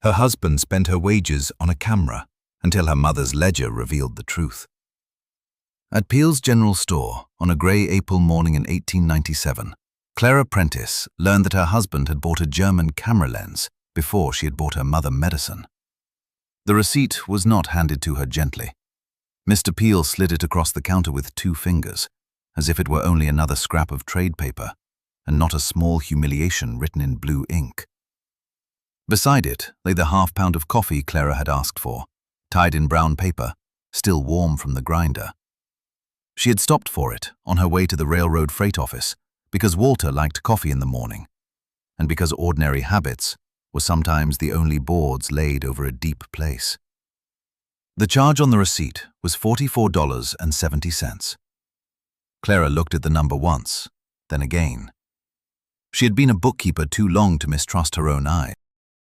Her husband spent her wages on a camera until her mother's ledger revealed the truth. At Peel's General Store, on a grey April morning in 1897, Clara Prentiss learned that her husband had bought a German camera lens before she had bought her mother medicine. The receipt was not handed to her gently. Mr. Peel slid it across the counter with 2 fingers, as if it were only another scrap of trade paper, and not a small humiliation written in blue ink. Beside it lay the half-pound of coffee Clara had asked for, tied in brown paper, still warm from the grinder. She had stopped for it on her way to the railroad freight office because Walter liked coffee in the morning, and because ordinary habits were sometimes the only boards laid over a deep place. The charge on the receipt was $44.70. Clara looked at the number once, then again. She had been a bookkeeper too long to mistrust her own eyes.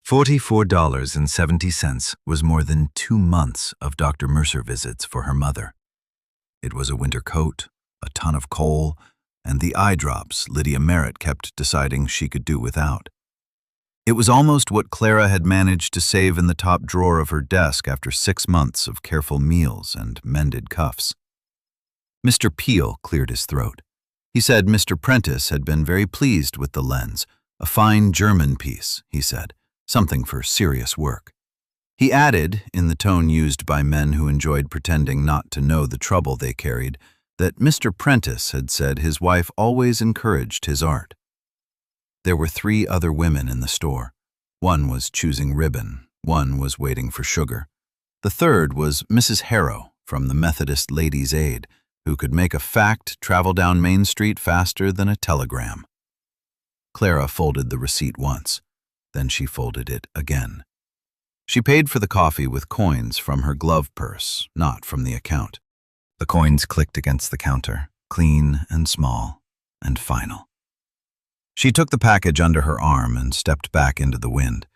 $44.70 was more than 2 months of Dr. Mercer visits for her mother. It was a winter coat, a ton of coal, and the eye drops Lydia Merritt kept deciding she could do without. It was almost what Clara had managed to save in the top drawer of her desk after 6 months of careful meals and mended cuffs. Mr. Peel cleared his throat. He said Mr. Prentiss had been very pleased with the lens, a fine German piece, he said, something for serious work. He added, in the tone used by men who enjoyed pretending not to know the trouble they carried, that Mr. Prentiss had said his wife always encouraged his art. There were 3 other women in the store. One was choosing ribbon, one was waiting for sugar. The third was Mrs. Harrow from the Methodist Ladies' Aid, who could make a fact travel down Main Street faster than a telegram. Clara folded the receipt once, then she folded it again. She paid for the coffee with coins from her glove purse, not from the account. The coins clicked against the counter, clean and small and final. She took the package under her arm and stepped back into the wind.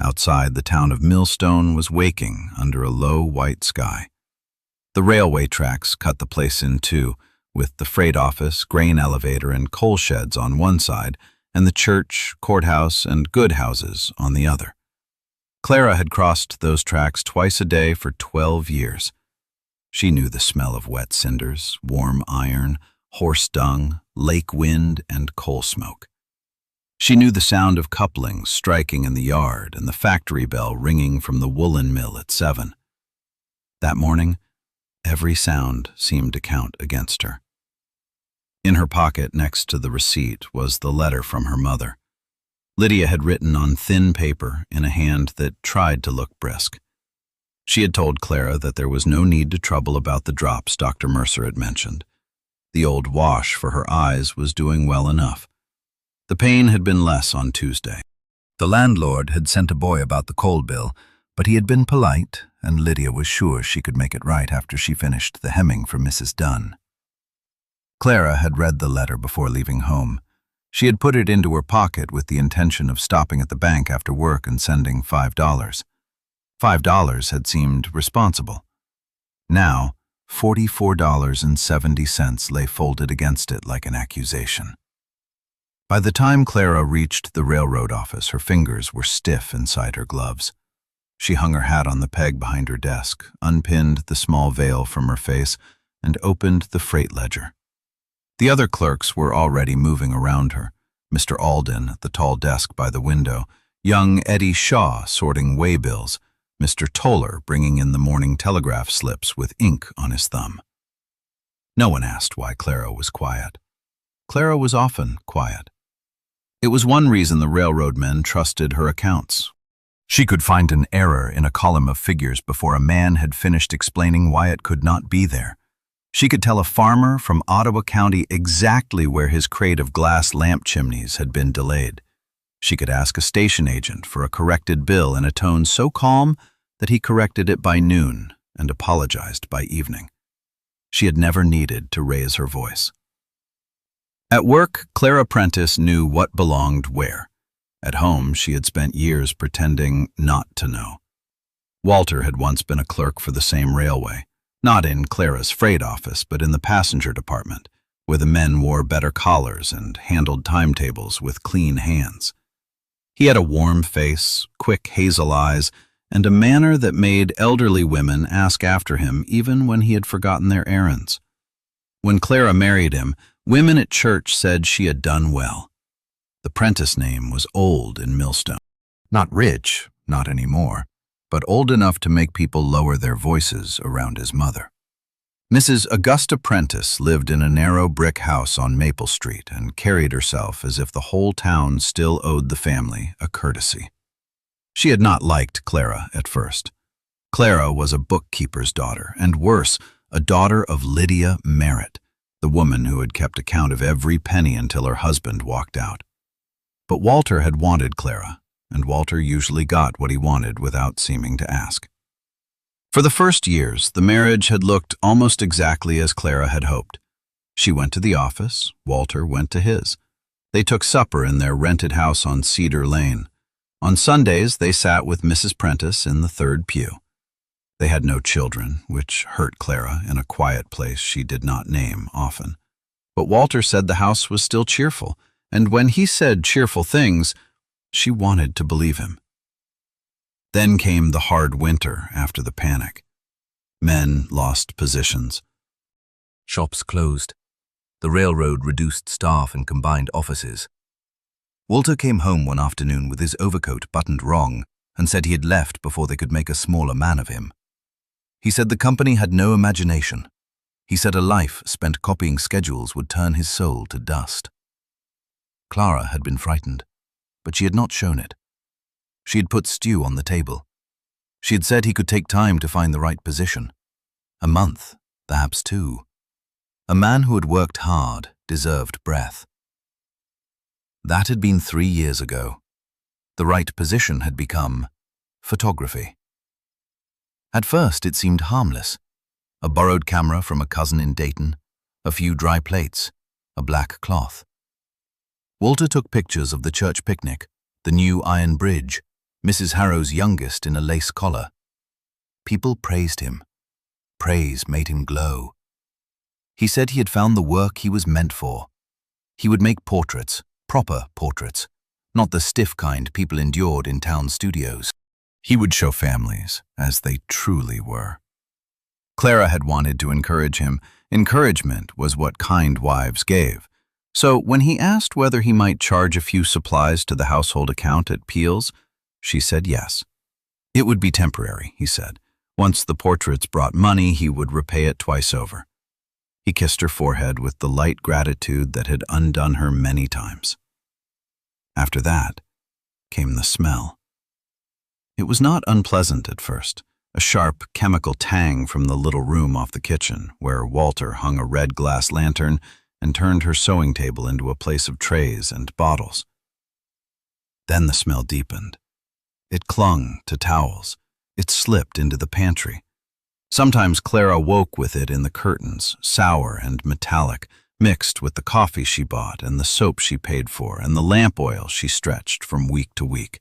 Outside, the town of Millstone was waking under a low white sky. The railway tracks cut the place in two, with the freight office, grain elevator, and coal sheds on one side, and the church, courthouse, and good houses on the other. Clara had crossed those tracks twice a day for 12 years. She knew the smell of wet cinders, warm iron, horse dung, lake wind, and coal smoke. She knew the sound of couplings striking in the yard and the factory bell ringing from the woolen mill at 7. That morning, every sound seemed to count against her. In her pocket next to the receipt was the letter from her mother. Lydia had written on thin paper in a hand that tried to look brisk. She had told Clara that there was no need to trouble about the drops Dr. Mercer had mentioned. The old wash for her eyes was doing well enough. The pain had been less on Tuesday. The landlord had sent a boy about the coal bill, but he had been polite, and Lydia was sure she could make it right after she finished the hemming for Mrs. Dunn. Clara had read the letter before leaving home. She had put it into her pocket with the intention of stopping at the bank after work and sending $5. $5 had seemed responsible. Now, $44.70 lay folded against it like an accusation. By the time Clara reached the railroad office, her fingers were stiff inside her gloves. She hung her hat on the peg behind her desk, unpinned the small veil from her face, and opened the freight ledger. The other clerks were already moving around her, Mr. Alden at the tall desk by the window, young Eddie Shaw sorting waybills, Mr. Toller bringing in the morning telegraph slips with ink on his thumb. No one asked why Clara was quiet. Clara was often quiet. It was one reason the railroad men trusted her accounts. She could find an error in a column of figures before a man had finished explaining why it could not be there. She could tell a farmer from Ottawa County exactly where his crate of glass lamp chimneys had been delayed. She could ask a station agent for a corrected bill in a tone so calm that he corrected it by noon and apologized by evening. She had never needed to raise her voice. At work, Clara Prentiss knew what belonged where. At home, she had spent years pretending not to know. Walter had once been a clerk for the same railway. Not in Clara's freight office, but in the passenger department, where the men wore better collars and handled timetables with clean hands. He had a warm face, quick hazel eyes, and a manner that made elderly women ask after him even when he had forgotten their errands. When Clara married him, women at church said she had done well. The Prentiss name was old in Millstone. Not rich, not anymore, but old enough to make people lower their voices around his mother. Mrs. Augusta Prentiss lived in a narrow brick house on Maple Street and carried herself as if the whole town still owed the family a courtesy. She had not liked Clara at first. Clara was a bookkeeper's daughter, and worse, a daughter of Lydia Merritt, the woman who had kept account of every penny until her husband walked out. But Walter had wanted Clara, and Walter usually got what he wanted without seeming to ask. For the first years, the marriage had looked almost exactly as Clara had hoped. She went to the office, Walter went to his. They took supper in their rented house on Cedar Lane. On Sundays, they sat with Mrs. Prentiss in the third pew. They had no children, which hurt Clara in a quiet place she did not name often. But Walter said the house was still cheerful, and when he said cheerful things, she wanted to believe him. Then came the hard winter after the panic. Men lost positions. Shops closed. The railroad reduced staff and combined offices. Walter came home one afternoon with his overcoat buttoned wrong and said he had left before they could make a smaller man of him. He said the company had no imagination. He said a life spent copying schedules would turn his soul to dust. Clara had been frightened, but she had not shown it. She had put stew on the table. She had said he could take time to find the right position. A month, perhaps 2. A man who had worked hard deserved breath. That had been 3 years ago. The right position had become photography. At first it seemed harmless. A borrowed camera from a cousin in Dayton, a few dry plates, a black cloth. Walter took pictures of the church picnic, the new iron bridge, Mrs. Harrow's youngest in a lace collar. People praised him. Praise made him glow. He said he had found the work he was meant for. He would make portraits, proper portraits, not the stiff kind people endured in town studios. He would show families as they truly were. Clara had wanted to encourage him. Encouragement was what kind wives gave. So when he asked whether he might charge a few supplies to the household account at Peel's, she said yes. It would be temporary, he said. Once the portraits brought money, he would repay it twice over. He kissed her forehead with the light gratitude that had undone her many times. After that came the smell. It was not unpleasant at first, a sharp chemical tang from the little room off the kitchen, where Walter hung a red glass lantern and turned her sewing table into a place of trays and bottles. Then the smell deepened. It clung to towels. It slipped into the pantry. Sometimes Clara woke with it in the curtains, sour and metallic, mixed with the coffee she bought and the soap she paid for and the lamp oil she stretched from week to week.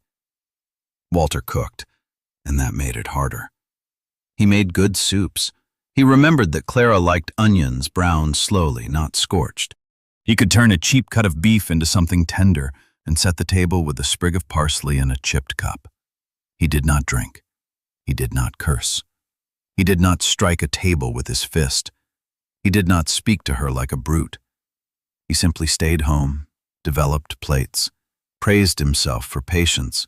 Walter cooked, and that made it harder. He made good soups. He remembered that Clara liked onions browned slowly, not scorched. He could turn a cheap cut of beef into something tender and set the table with a sprig of parsley and a chipped cup. He did not drink. He did not curse. He did not strike a table with his fist. He did not speak to her like a brute. He simply stayed home, developed plates, praised himself for patience,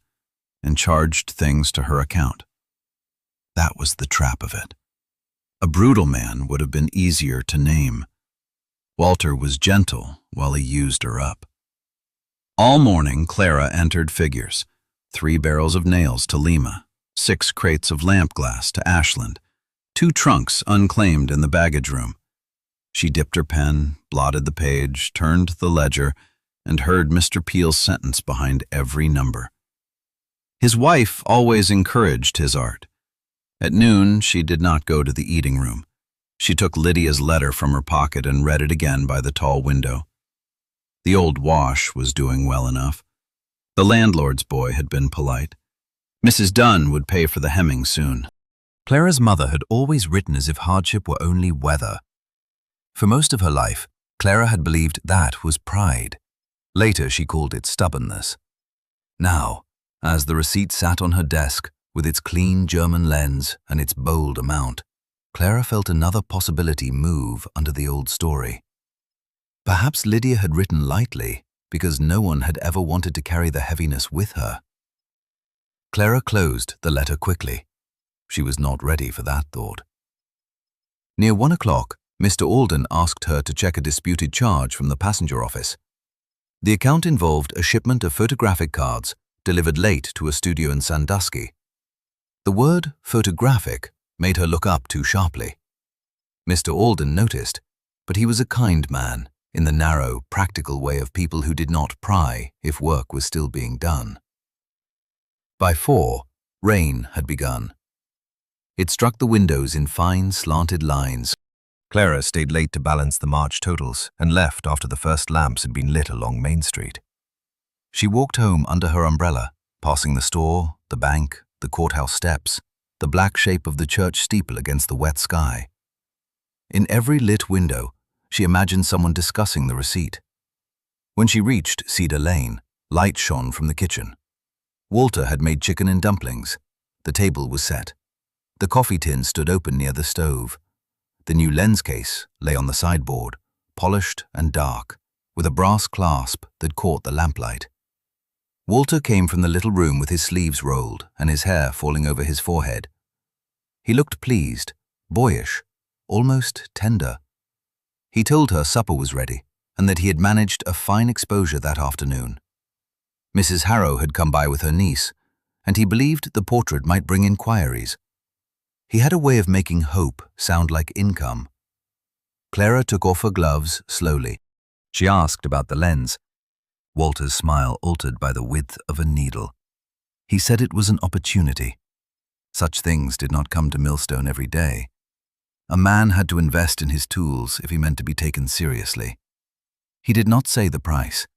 and charged things to her account. That was the trap of it. A brutal man would have been easier to name. Walter was gentle while he used her up. All morning, Clara entered figures. 3 barrels of nails to Lima, 6 crates of lamp glass to Ashland, 2 trunks unclaimed in the baggage room. She dipped her pen, blotted the page, turned the ledger, and heard Mr. Peel's sentence behind every number. His wife always encouraged his art. At noon, she did not go to the eating room. She took Lydia's letter from her pocket and read it again by the tall window. The old wash was doing well enough. The landlord's boy had been polite. Mrs. Dunn would pay for the hemming soon. Clara's mother had always written as if hardship were only weather. For most of her life, Clara had believed that was pride. Later, she called it stubbornness. Now, as the receipt sat on her desk, with its clean German lens and its bold amount, Clara felt another possibility move under the old story. Perhaps Lydia had written lightly because no one had ever wanted to carry the heaviness with her. Clara closed the letter quickly. She was not ready for that thought. Near 1 o'clock, Mr. Alden asked her to check a disputed charge from the passenger office. The account involved a shipment of photographic cards delivered late to a studio in Sandusky. The word photographic made her look up too sharply. Mr. Alden noticed, but he was a kind man in the narrow, practical way of people who did not pry if work was still being done. By 4, rain had begun. It struck the windows in fine, slanted lines. Clara stayed late to balance the March totals and left after the first lamps had been lit along Main Street. She walked home under her umbrella, passing the store, the bank, the courthouse steps, the black shape of the church steeple against the wet sky. In every lit window, she imagined someone discussing the receipt. When she reached Cedar Lane, light shone from the kitchen. Walter had made chicken and dumplings. The table was set. The coffee tin stood open near the stove. The new lens case lay on the sideboard, polished and dark, with a brass clasp that caught the lamplight. Walter came from the little room with his sleeves rolled and his hair falling over his forehead. He looked pleased, boyish, almost tender. He told her supper was ready and that he had managed a fine exposure that afternoon. Mrs. Harrow had come by with her niece, and he believed the portrait might bring inquiries. He had a way of making hope sound like income. Clara took off her gloves slowly. She asked about the lens. Walter's smile altered by the width of a needle. He said it was an opportunity. Such things did not come to Millstone every day. A man had to invest in his tools if he meant to be taken seriously. He did not say the price.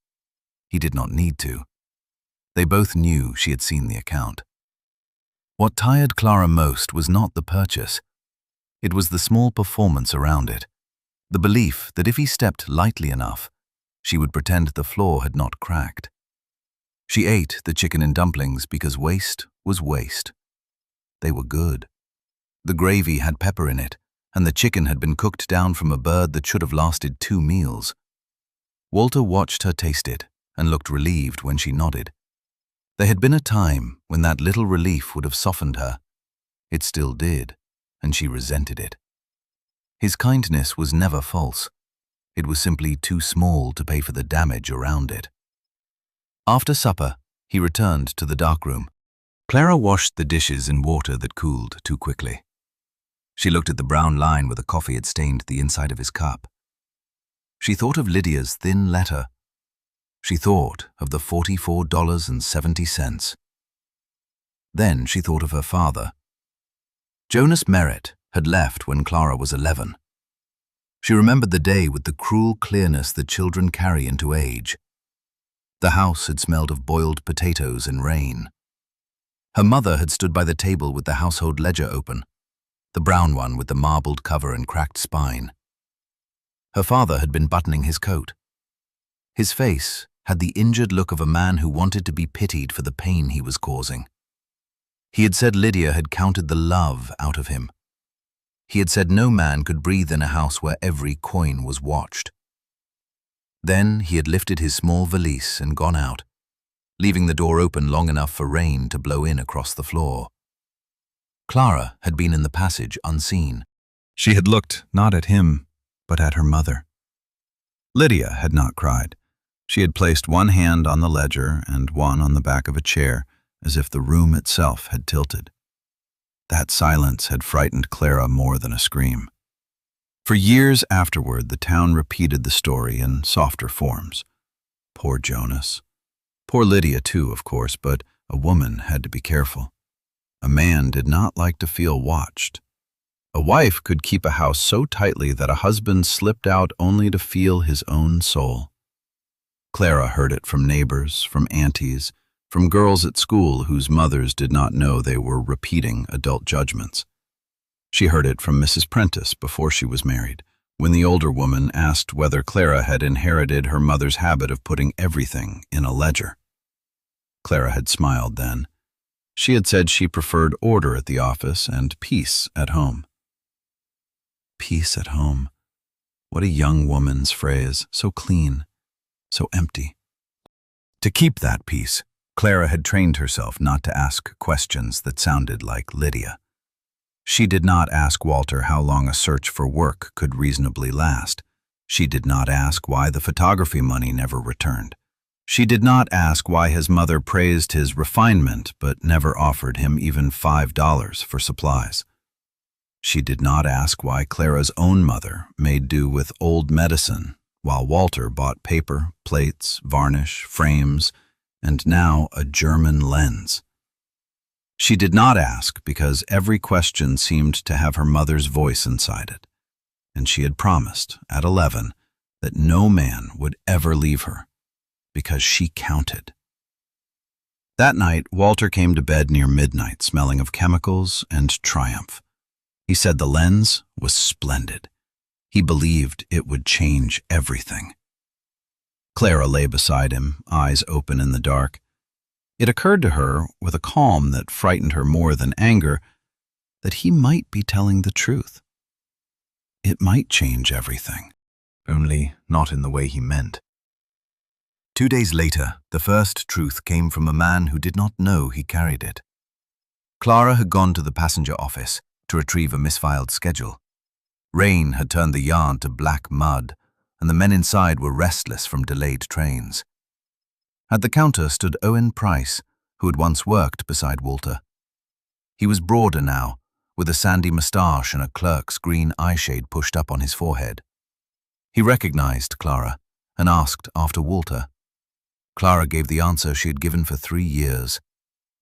He did not need to. They both knew she had seen the account. What tired Clara most was not the purchase. It was the small performance around it, the belief that if he stepped lightly enough, she would pretend the floor had not cracked. She ate the chicken and dumplings because waste was waste. They were good. The gravy had pepper in it, and the chicken had been cooked down from a bird that should have lasted 2 meals. Walter watched her taste it and looked relieved when she nodded. There had been a time when that little relief would have softened her. It still did, and she resented it. His kindness was never false. It was simply too small to pay for the damage around it. After supper, he returned to the darkroom. Clara washed the dishes in water that cooled too quickly. She looked at the brown line where the coffee had stained the inside of his cup. She thought of Lydia's thin letter. She thought of the $44.70. Then she thought of her father. Jonas Merritt had left when Clara was 11. She remembered the day with the cruel clearness that children carry into age. The house had smelled of boiled potatoes and rain. Her mother had stood by the table with the household ledger open, the brown one with the marbled cover and cracked spine. Her father had been buttoning his coat. His face had the injured look of a man who wanted to be pitied for the pain he was causing. He had said Lydia had counted the love out of him. He had said no man could breathe in a house where every coin was watched. Then he had lifted his small valise and gone out, leaving the door open long enough for rain to blow in across the floor. Clara had been in the passage unseen. She had looked not at him, but at her mother. Lydia had not cried. She had placed one hand on the ledger and one on the back of a chair, as if the room itself had tilted. That silence had frightened Clara more than a scream. For years afterward, the town repeated the story in softer forms. Poor Jonas. Poor Lydia too, of course, but a woman had to be careful. A man did not like to feel watched. A wife could keep a house so tightly that a husband slipped out only to feel his own soul. Clara heard it from neighbors, from aunties, from girls at school whose mothers did not know they were repeating adult judgments. She heard it from Mrs. Prentiss before she was married, when the older woman asked whether Clara had inherited her mother's habit of putting everything in a ledger. Clara had smiled then. She had said she preferred order at the office and peace at home. Peace at home. What a young woman's phrase, so clean, so empty. To keep that peace, Clara had trained herself not to ask questions that sounded like Lydia. She did not ask Walter how long a search for work could reasonably last. She did not ask why the photography money never returned. She did not ask why his mother praised his refinement but never offered him even $5 for supplies. She did not ask why Clara's own mother made do with old medicine while Walter bought paper, plates, varnish, frames, and now a German lens. She did not ask because every question seemed to have her mother's voice inside it, and she had promised, at 11, that no man would ever leave her, because she counted. That night, Walter came to bed near midnight, smelling of chemicals and triumph. He said the lens was splendid. He believed it would change everything. Clara lay beside him, eyes open in the dark. It occurred to her, with a calm that frightened her more than anger, that he might be telling the truth. It might change everything, only not in the way he meant. 2 days later, the first truth came from a man who did not know he carried it. Clara had gone to the passenger office to retrieve a misfiled schedule. Rain had turned the yard to black mud, and the men inside were restless from delayed trains. At the counter stood Owen Price, who had once worked beside Walter. He was broader now, with a sandy moustache and a clerk's green eyeshade pushed up on his forehead. He recognized Clara and asked after Walter. Clara gave the answer she had given for 3 years.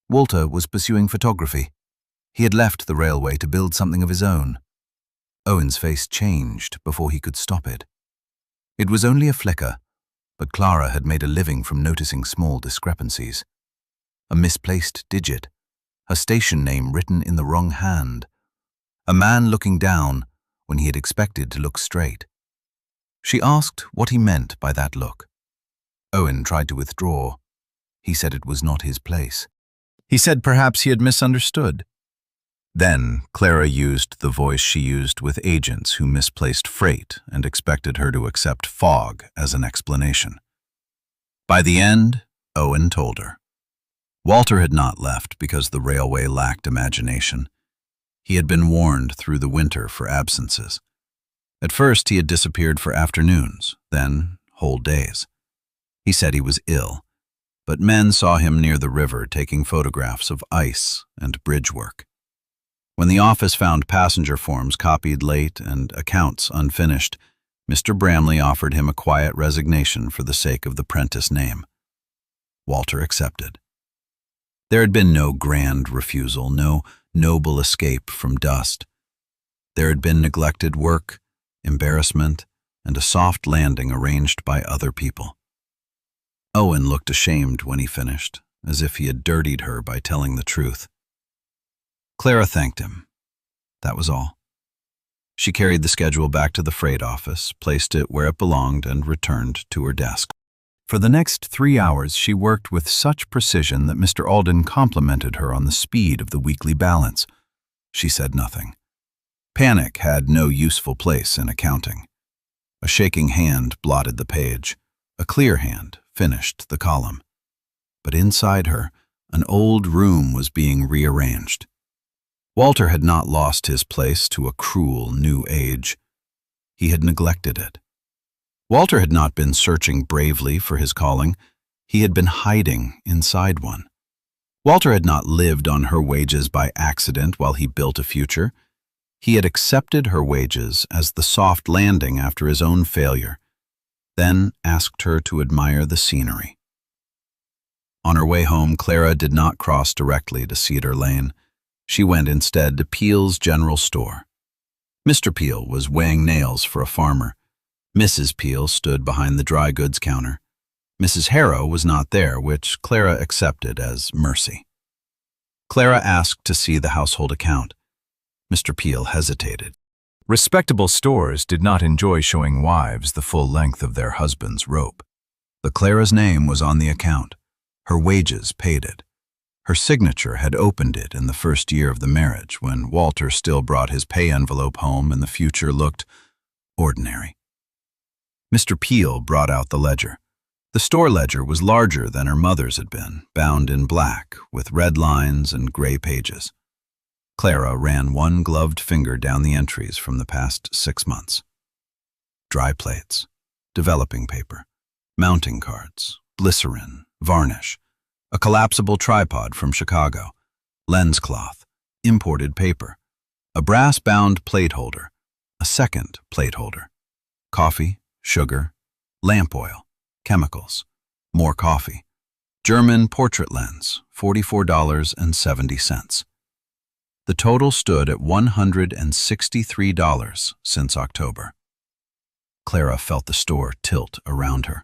Walter was pursuing photography. He had left the railway to build something of his own. Owen's face changed before he could stop it. It was only a flicker, but Clara had made a living from noticing small discrepancies. A misplaced digit, a station name written in the wrong hand, a man looking down when he had expected to look straight. She asked what he meant by that look. Owen tried to withdraw. He said it was not his place. He said perhaps he had misunderstood. Then Clara used the voice she used with agents who misplaced freight and expected her to accept fog as an explanation. By the end, Owen told her. Walter had not left because the railway lacked imagination. He had been warned through the winter for absences. At first he had disappeared for afternoons, then whole days. He said he was ill, but men saw him near the river taking photographs of ice and bridge work. When the office found passenger forms copied late and accounts unfinished, Mr. Bramley offered him a quiet resignation for the sake of the Prentiss name. Walter accepted. There had been no grand refusal, no noble escape from dust. There had been neglected work, embarrassment, and a soft landing arranged by other people. Owen looked ashamed when he finished, as if he had dirtied her by telling the truth. Clara thanked him. That was all. She carried the schedule back to the freight office, placed it where it belonged, and returned to her desk. For the next 3 hours, she worked with such precision that Mr. Alden complimented her on the speed of the weekly balance. She said nothing. Panic had no useful place in accounting. A shaking hand blotted the page. A clear hand finished the column. But inside her, an old room was being rearranged. Walter had not lost his place to a cruel new age. He had neglected it. Walter had not been searching bravely for his calling. He had been hiding inside one. Walter had not lived on her wages by accident while he built a future. He had accepted her wages as the soft landing after his own failure, then asked her to admire the scenery. On her way home, Clara did not cross directly to Cedar Lane. She went instead to Peel's General Store. Mr. Peel was weighing nails for a farmer. Mrs. Peel stood behind the dry goods counter. Mrs. Harrow was not there, which Clara accepted as mercy. Clara asked to see the household account. Mr. Peel hesitated. Respectable stores did not enjoy showing wives the full length of their husband's rope. But Clara's name was on the account. Her wages paid it. Her signature had opened it in the first year of the marriage, when Walter still brought his pay envelope home and the future looked ordinary. Mr. Peel brought out the ledger. The store ledger was larger than her mother's had been, bound in black, with red lines and gray pages. Clara ran one gloved finger down the entries from the past 6 months. Dry plates, developing paper, mounting cards, glycerin, varnish, a collapsible tripod from Chicago, lens cloth, imported paper, a brass-bound plate holder, a second plate holder, coffee, sugar, lamp oil, chemicals, more coffee, German portrait lens, $44.70. The total stood at $163 since October. Clara felt the store tilt around her.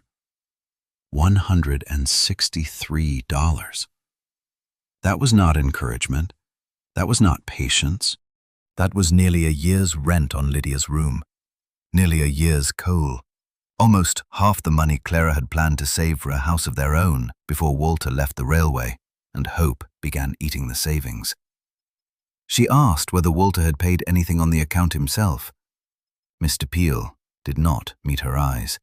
$163. That was not encouragement. That was not patience. That was nearly a year's rent on Lydia's room, nearly a year's coal, almost half the money Clara had planned to save for a house of their own before Walter left the railway and hope began eating the savings. She asked whether Walter had paid anything on the account himself. Mr. Peel did not meet her eyes.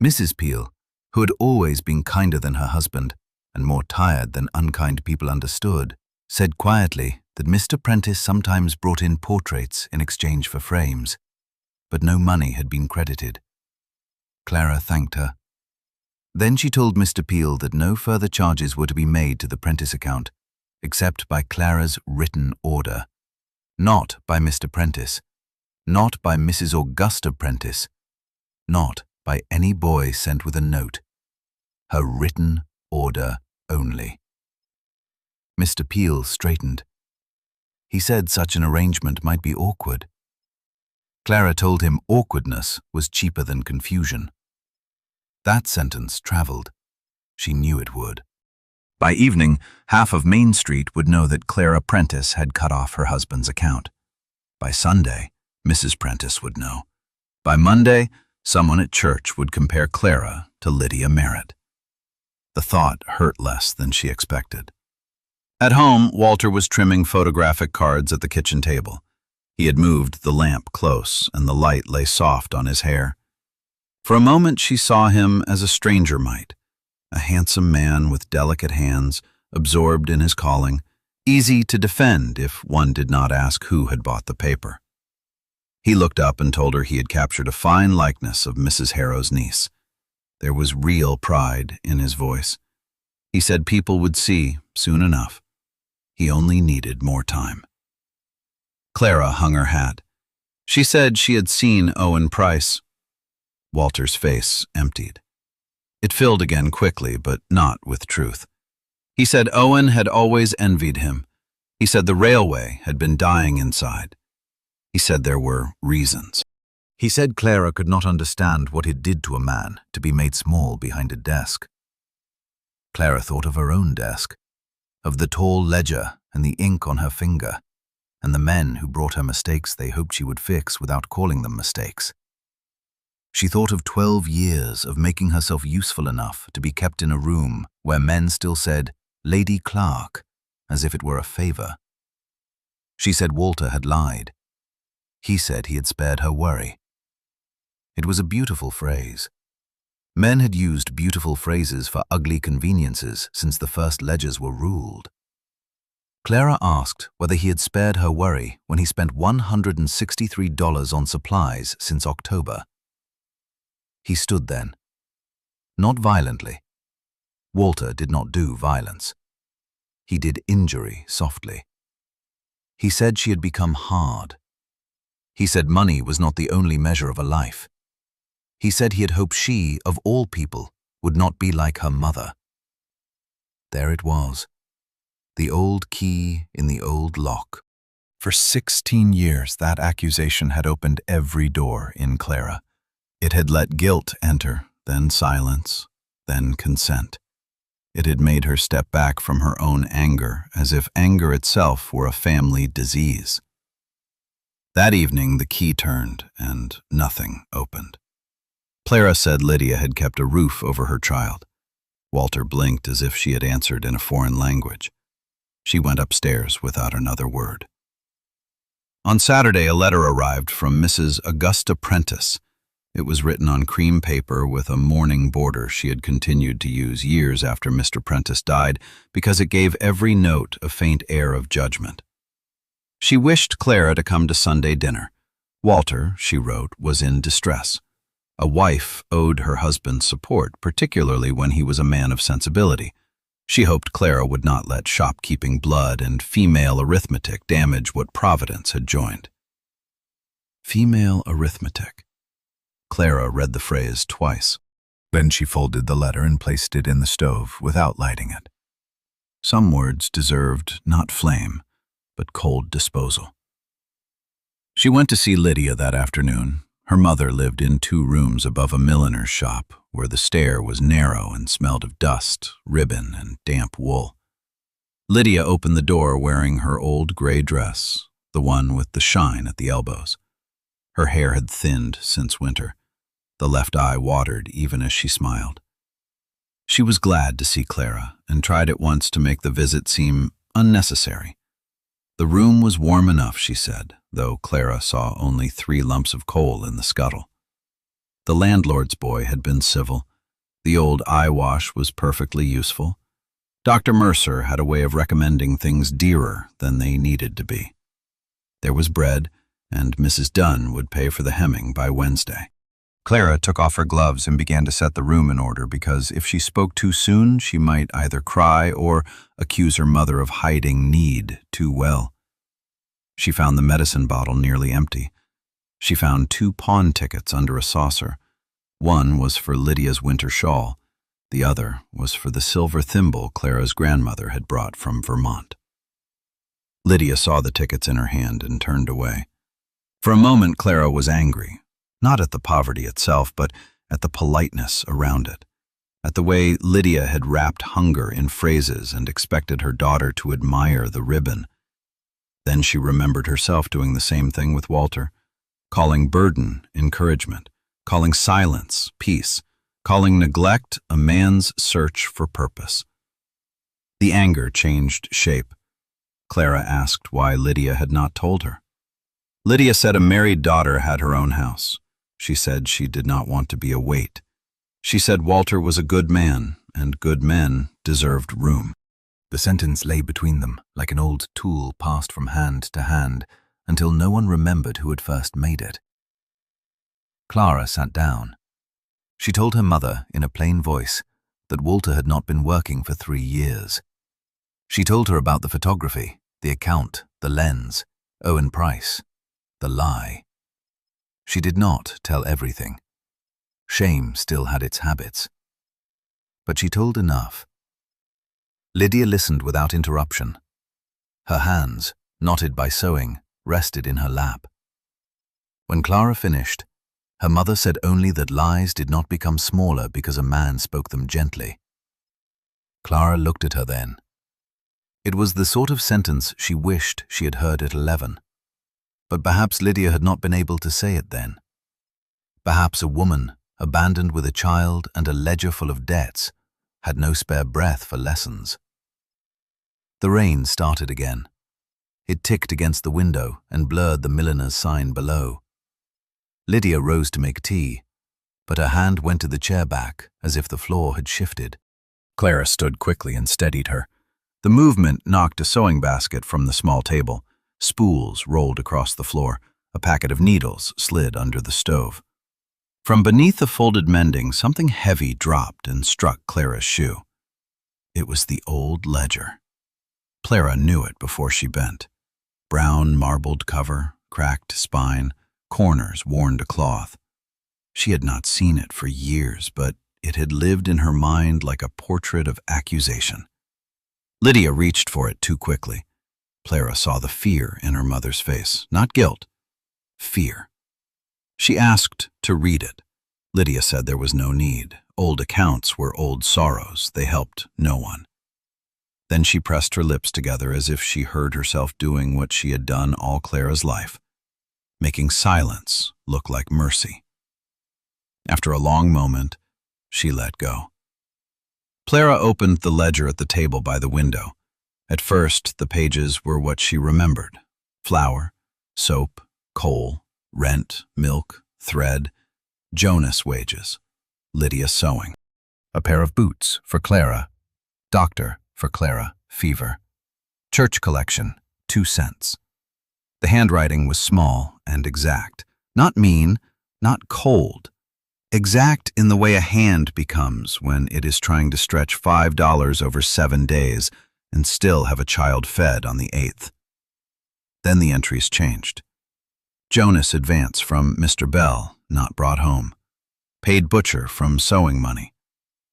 Mrs. Peel, who had always been kinder than her husband and more tired than unkind people understood, said quietly that Mr. Prentiss sometimes brought in portraits in exchange for frames, but no money had been credited. Clara thanked her. Then she told Mr. Peel that no further charges were to be made to the Prentiss account, except by Clara's written order. Not by Mr. Prentiss, not by Mrs. Augusta Prentiss, not by any boy sent with a note. Her written order only. Mr. Peel straightened. He said such an arrangement might be awkward. Clara told him awkwardness was cheaper than confusion. That sentence traveled. She knew it would. By evening, half of Main Street would know that Clara Prentiss had cut off her husband's account. By Sunday, Mrs. Prentiss would know. By Monday, someone at church would compare Clara to Lydia Merritt. The thought hurt less than she expected. At home, Walter was trimming photographic cards at the kitchen table. He had moved the lamp close, and the light lay soft on his hair. For a moment she saw him as a stranger might, a handsome man with delicate hands, absorbed in his calling, easy to defend if one did not ask who had bought the paper. He looked up and told her he had captured a fine likeness of Mrs. Harrow's niece. There was real pride in his voice. He said people would see soon enough. He only needed more time. Clara hung her hat. She said she had seen Owen Price. Walter's face emptied. It filled again quickly, but not with truth. He said Owen had always envied him. He said the railway had been dying inside. He said there were reasons. He said Clara could not understand what it did to a man to be made small behind a desk. Clara thought of her own desk, of the tall ledger and the ink on her finger, and the men who brought her mistakes they hoped she would fix without calling them mistakes. She thought of 12 years of making herself useful enough to be kept in a room where men still said, "Lady Clerk," as if it were a favor. She said Walter had lied. He said he had spared her worry. It was a beautiful phrase. Men had used beautiful phrases for ugly conveniences since the first ledgers were ruled. Clara asked whether he had spared her worry when he spent $163 on supplies since October. He stood then. Not violently. Walter did not do violence. He did injury softly. He said she had become hard. He said money was not the only measure of a life. He said he had hoped she, of all people, would not be like her mother. There it was, the old key in the old lock. For 16 years that accusation had opened every door in Clara. It had let guilt enter, then silence, then consent. It had made her step back from her own anger, as if anger itself were a family disease. That evening the key turned, and nothing opened. Clara said Lydia had kept a roof over her child. Walter blinked as if she had answered in a foreign language. She went upstairs without another word. On Saturday, a letter arrived from Mrs. Augusta Prentiss. It was written on cream paper with a mourning border she had continued to use years after Mr. Prentiss died because it gave every note a faint air of judgment. She wished Clara to come to Sunday dinner. Walter, she wrote, was in distress. A wife owed her husband support, particularly when he was a man of sensibility. She hoped Clara would not let shopkeeping blood and female arithmetic damage what Providence had joined. Female arithmetic. Clara read the phrase twice. Then she folded the letter and placed it in the stove without lighting it. Some words deserved not flame, but cold disposal. She went to see Lydia that afternoon. Her mother lived in 2 rooms above a milliner's shop, where the stair was narrow and smelled of dust, ribbon, and damp wool. Lydia opened the door wearing her old gray dress, the one with the shine at the elbows. Her hair had thinned since winter. The left eye watered even as she smiled. She was glad to see Clara and tried at once to make the visit seem unnecessary. The room was warm enough, she said, though Clara saw only 3 lumps of coal in the scuttle. The landlord's boy had been civil. The old eye wash was perfectly useful. Dr. Mercer had a way of recommending things dearer than they needed to be. There was bread, and Mrs. Dunn would pay for the hemming by Wednesday. Clara took off her gloves and began to set the room in order because if she spoke too soon, she might either cry or accuse her mother of hiding need too well. She found the medicine bottle nearly empty. She found 2 pawn tickets under a saucer. One was for Lydia's winter shawl. The other was for the silver thimble Clara's grandmother had brought from Vermont. Lydia saw the tickets in her hand and turned away. For a moment, Clara was angry, not at the poverty itself, but at the politeness around it, at the way Lydia had wrapped hunger in phrases and expected her daughter to admire the ribbon. Then she remembered herself doing the same thing with Walter, calling burden encouragement, calling silence peace, calling neglect a man's search for purpose. The anger changed shape. Clara asked why Lydia had not told her. Lydia said a married daughter had her own house. She said she did not want to be a weight. She said Walter was a good man, and good men deserved room. The sentence lay between them, like an old tool passed from hand to hand, until no one remembered who had first made it. Clara sat down. She told her mother, in a plain voice, that Walter had not been working for 3 years. She told her about the photography, the account, the lens, Owen Price, the lie. She did not tell everything. Shame still had its habits. But she told enough. Lydia listened without interruption. Her hands, knotted by sewing, rested in her lap. When Clara finished, her mother said only that lies did not become smaller because a man spoke them gently. Clara looked at her then. It was the sort of sentence she wished she had heard at 11. But perhaps Lydia had not been able to say it then. Perhaps a woman, abandoned with a child and a ledger full of debts, had no spare breath for lessons. The rain started again. It ticked against the window and blurred the milliner's sign below. Lydia rose to make tea, but her hand went to the chair back as if the floor had shifted. Clara stood quickly and steadied her. The movement knocked a sewing basket from the small table. Spools rolled across the floor. A packet of needles slid under the stove. From beneath the folded mending, something heavy dropped and struck Clara's shoe. It was the old ledger. Clara knew it before she bent. Brown marbled cover, cracked spine, corners worn to cloth. She had not seen it for years, but it had lived in her mind like a portrait of accusation. Lydia reached for it too quickly. Clara saw the fear in her mother's face, not guilt, fear. She asked to read it. Lydia said there was no need. Old accounts were old sorrows. They helped no one. Then she pressed her lips together as if she heard herself doing what she had done all Clara's life, making silence look like mercy. After a long moment, she let go. Clara opened the ledger at the table by the window. At first, the pages were what she remembered: flour, soap, coal, rent, milk, thread, Jonas wages, Lydia sewing. A pair of boots for Clara, doctor for Clara, fever. Church collection, 2 cents. The handwriting was small and exact. Not mean, not cold. Exact in the way a hand becomes when it is trying to stretch $5 over 7 days and still have a child fed on the 8th. Then the entries changed. Jonas advance from Mr. Bell, not brought home. Paid butcher from sewing money.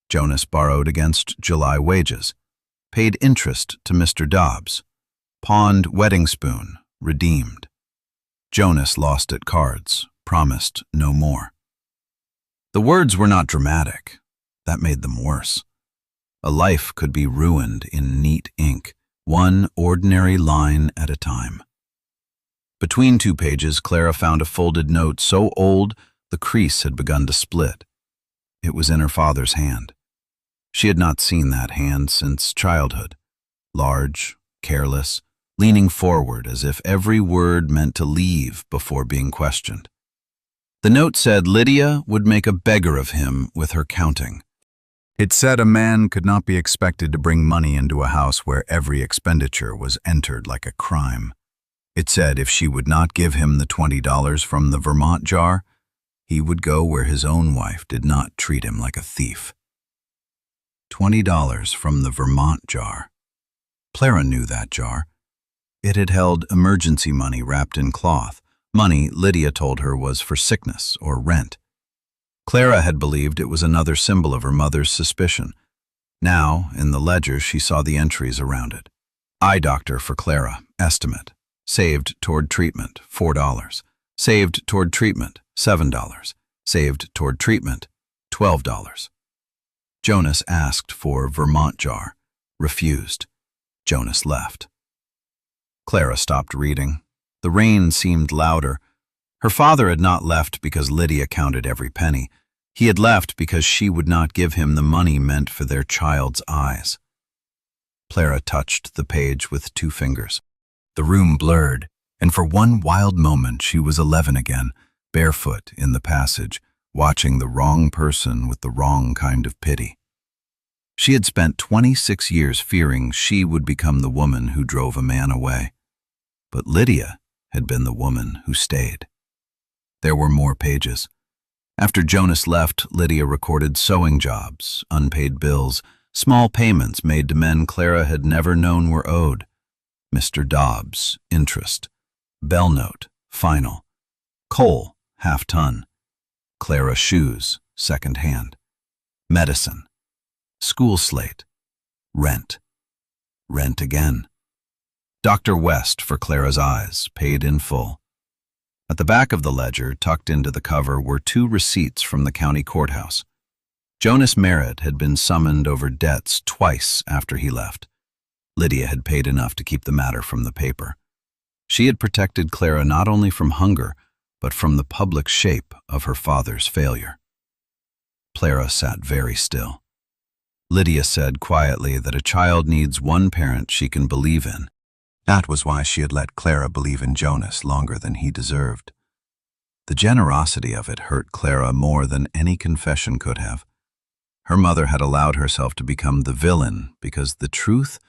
Jonas borrowed against July wages. Paid interest to Mr. Dobbs. Pawned wedding spoon, redeemed. Jonas lost at cards, promised no more. The words were not dramatic. That made them worse. A life could be ruined in neat ink, one ordinary line at a time. Between 2 pages, Clara found a folded note so old the crease had begun to split. It was in her father's hand. She had not seen that hand since childhood. Large, careless, leaning forward as if every word meant to leave before being questioned. The note said Lydia would make a beggar of him with her counting. It said a man could not be expected to bring money into a house where every expenditure was entered like a crime. It said if she would not give him the $20 from the Vermont jar, he would go where his own wife did not treat him like a thief. $20 from the Vermont jar. Clara knew that jar. It had held emergency money wrapped in cloth, money Lydia told her was for sickness or rent. Clara had believed it was another symbol of her mother's suspicion. Now, in the ledger, she saw the entries around it. Eye doctor for Clara, estimate. Saved toward treatment, $4. Saved toward treatment, $7. Saved toward treatment, $12. Jonas asked for Vermont jar. Refused. Jonas left. Clara stopped reading. The rain seemed louder. Her father had not left because Lydia counted every penny. He had left because she would not give him the money meant for their child's eyes. Clara touched the page with 2 fingers. The room blurred, and for one wild moment she was 11 again, barefoot in the passage, watching the wrong person with the wrong kind of pity. She had spent 26 years fearing she would become the woman who drove a man away. But Lydia had been the woman who stayed. There were more pages. After Jonas left, Lydia recorded sewing jobs, unpaid bills, small payments made to men Clara had never known were owed. Mr. Dobbs, interest. Bell note, final. Coal, half-ton. Clara shoes, second-hand. Medicine. School slate. Rent. Rent again. Dr. West for Clara's eyes, paid in full. At the back of the ledger, tucked into the cover, were 2 receipts from the county courthouse. Jonas Merritt had been summoned over debts twice after he left. Lydia had paid enough to keep the matter from the paper. She had protected Clara not only from hunger, but from the public shape of her father's failure. Clara sat very still. Lydia said quietly that a child needs one parent she can believe in. That was why she had let Clara believe in Jonas longer than he deserved. The generosity of it hurt Clara more than any confession could have. Her mother had allowed herself to become the villain because the truth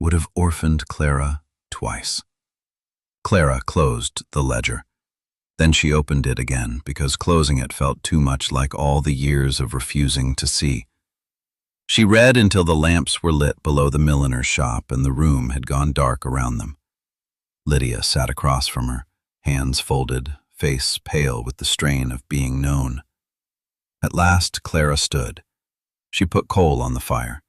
would have orphaned Clara twice. Clara closed the ledger. Then she opened it again because closing it felt too much like all the years of refusing to see. She read until the lamps were lit below the milliner's shop and the room had gone dark around them. Lydia sat across from her, hands folded, face pale with the strain of being known. At last, Clara stood. She put coal on the fire.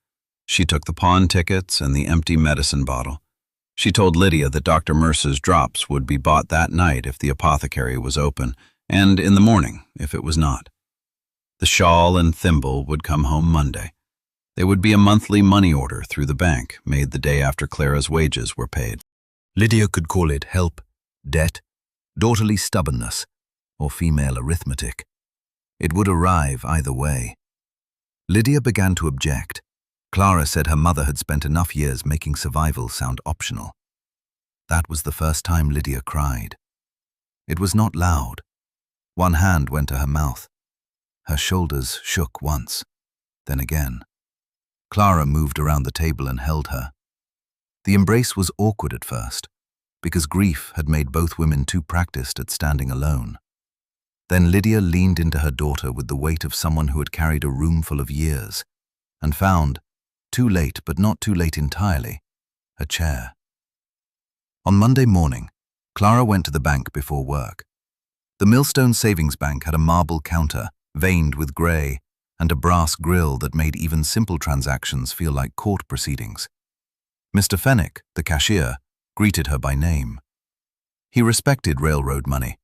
She took the pawn tickets and the empty medicine bottle. She told Lydia that Dr. Mercer's drops would be bought that night if the apothecary was open, and in the morning if it was not. The shawl and thimble would come home Monday. There would be a monthly money order through the bank, made the day after Clara's wages were paid. Lydia could call it help, debt, daughterly stubbornness, or female arithmetic. It would arrive either way. Lydia began to object. Clara said her mother had spent enough years making survival sound optional. That was the first time Lydia cried. It was not loud. One hand went to her mouth. Her shoulders shook once, then again. Clara moved around the table and held her. The embrace was awkward at first, because grief had made both women too practiced at standing alone. Then Lydia leaned into her daughter with the weight of someone who had carried a room full of years, and found, too late but not too late entirely, a chair. On Monday morning, Clara went to the bank before work. The Millstone Savings Bank had a marble counter, veined with grey, and a brass grille that made even simple transactions feel like court proceedings. Mr. Fenwick, the cashier, greeted her by name. He respected railroad money.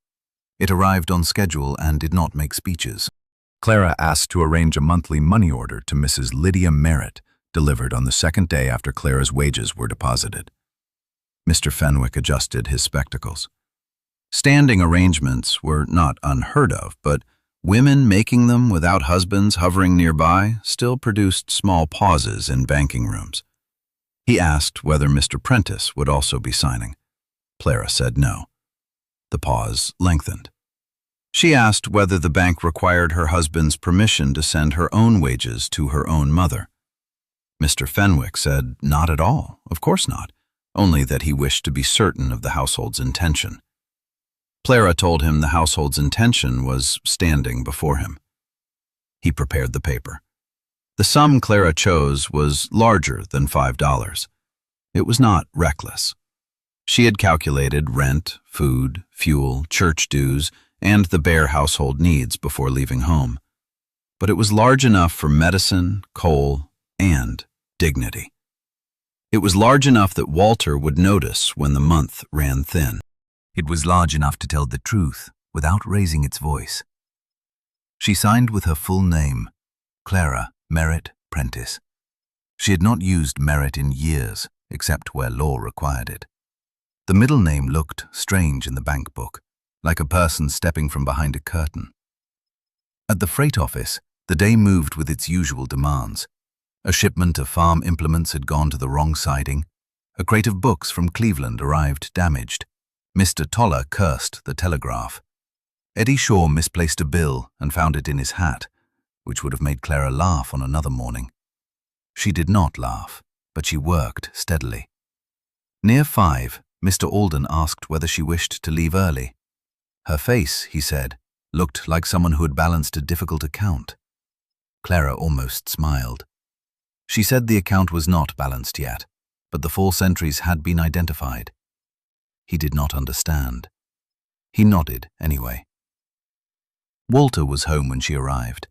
It arrived on schedule and did not make speeches. Clara asked to arrange a monthly money order to Mrs. Lydia Merritt, delivered on the second day after Clara's wages were deposited. Mr. Fenwick adjusted his spectacles. Standing arrangements were not unheard of, but women making them without husbands hovering nearby still produced small pauses in banking rooms. He asked whether Mr. Prentiss would also be signing. Clara said no. The pause lengthened. She asked whether the bank required her husband's permission to send her own wages to her own mother. Mr. Fenwick said not at all, of course not, only that he wished to be certain of the household's intention. Clara told him the household's intention was standing before him. He prepared the paper. The sum Clara chose was larger than $5. It was not reckless. She had calculated rent, food, fuel, church dues, and the bare household needs before leaving home. But it was large enough for medicine, coal, and dignity. It was large enough that Walter would notice when the month ran thin. It was large enough to tell the truth without raising its voice. She signed with her full name, Clara Prentiss. She had not used Merritt in years, except where law required it. The middle name looked strange in the bank book, like a person stepping from behind a curtain. At the freight office, the day moved with its usual demands. A shipment of farm implements had gone to the wrong siding. A crate of books from Cleveland arrived damaged. Mr. Toller cursed the telegraph. Eddie Shaw misplaced a bill and found it in his hat, which would have made Clara laugh on another morning. She did not laugh, but she worked steadily. Near 5, Mr. Alden asked whether she wished to leave early. Her face, he said, looked like someone who had balanced a difficult account. Clara almost smiled. She said the account was not balanced yet, but the false entries had been identified. He did not understand. He nodded anyway. Walter was home when she arrived.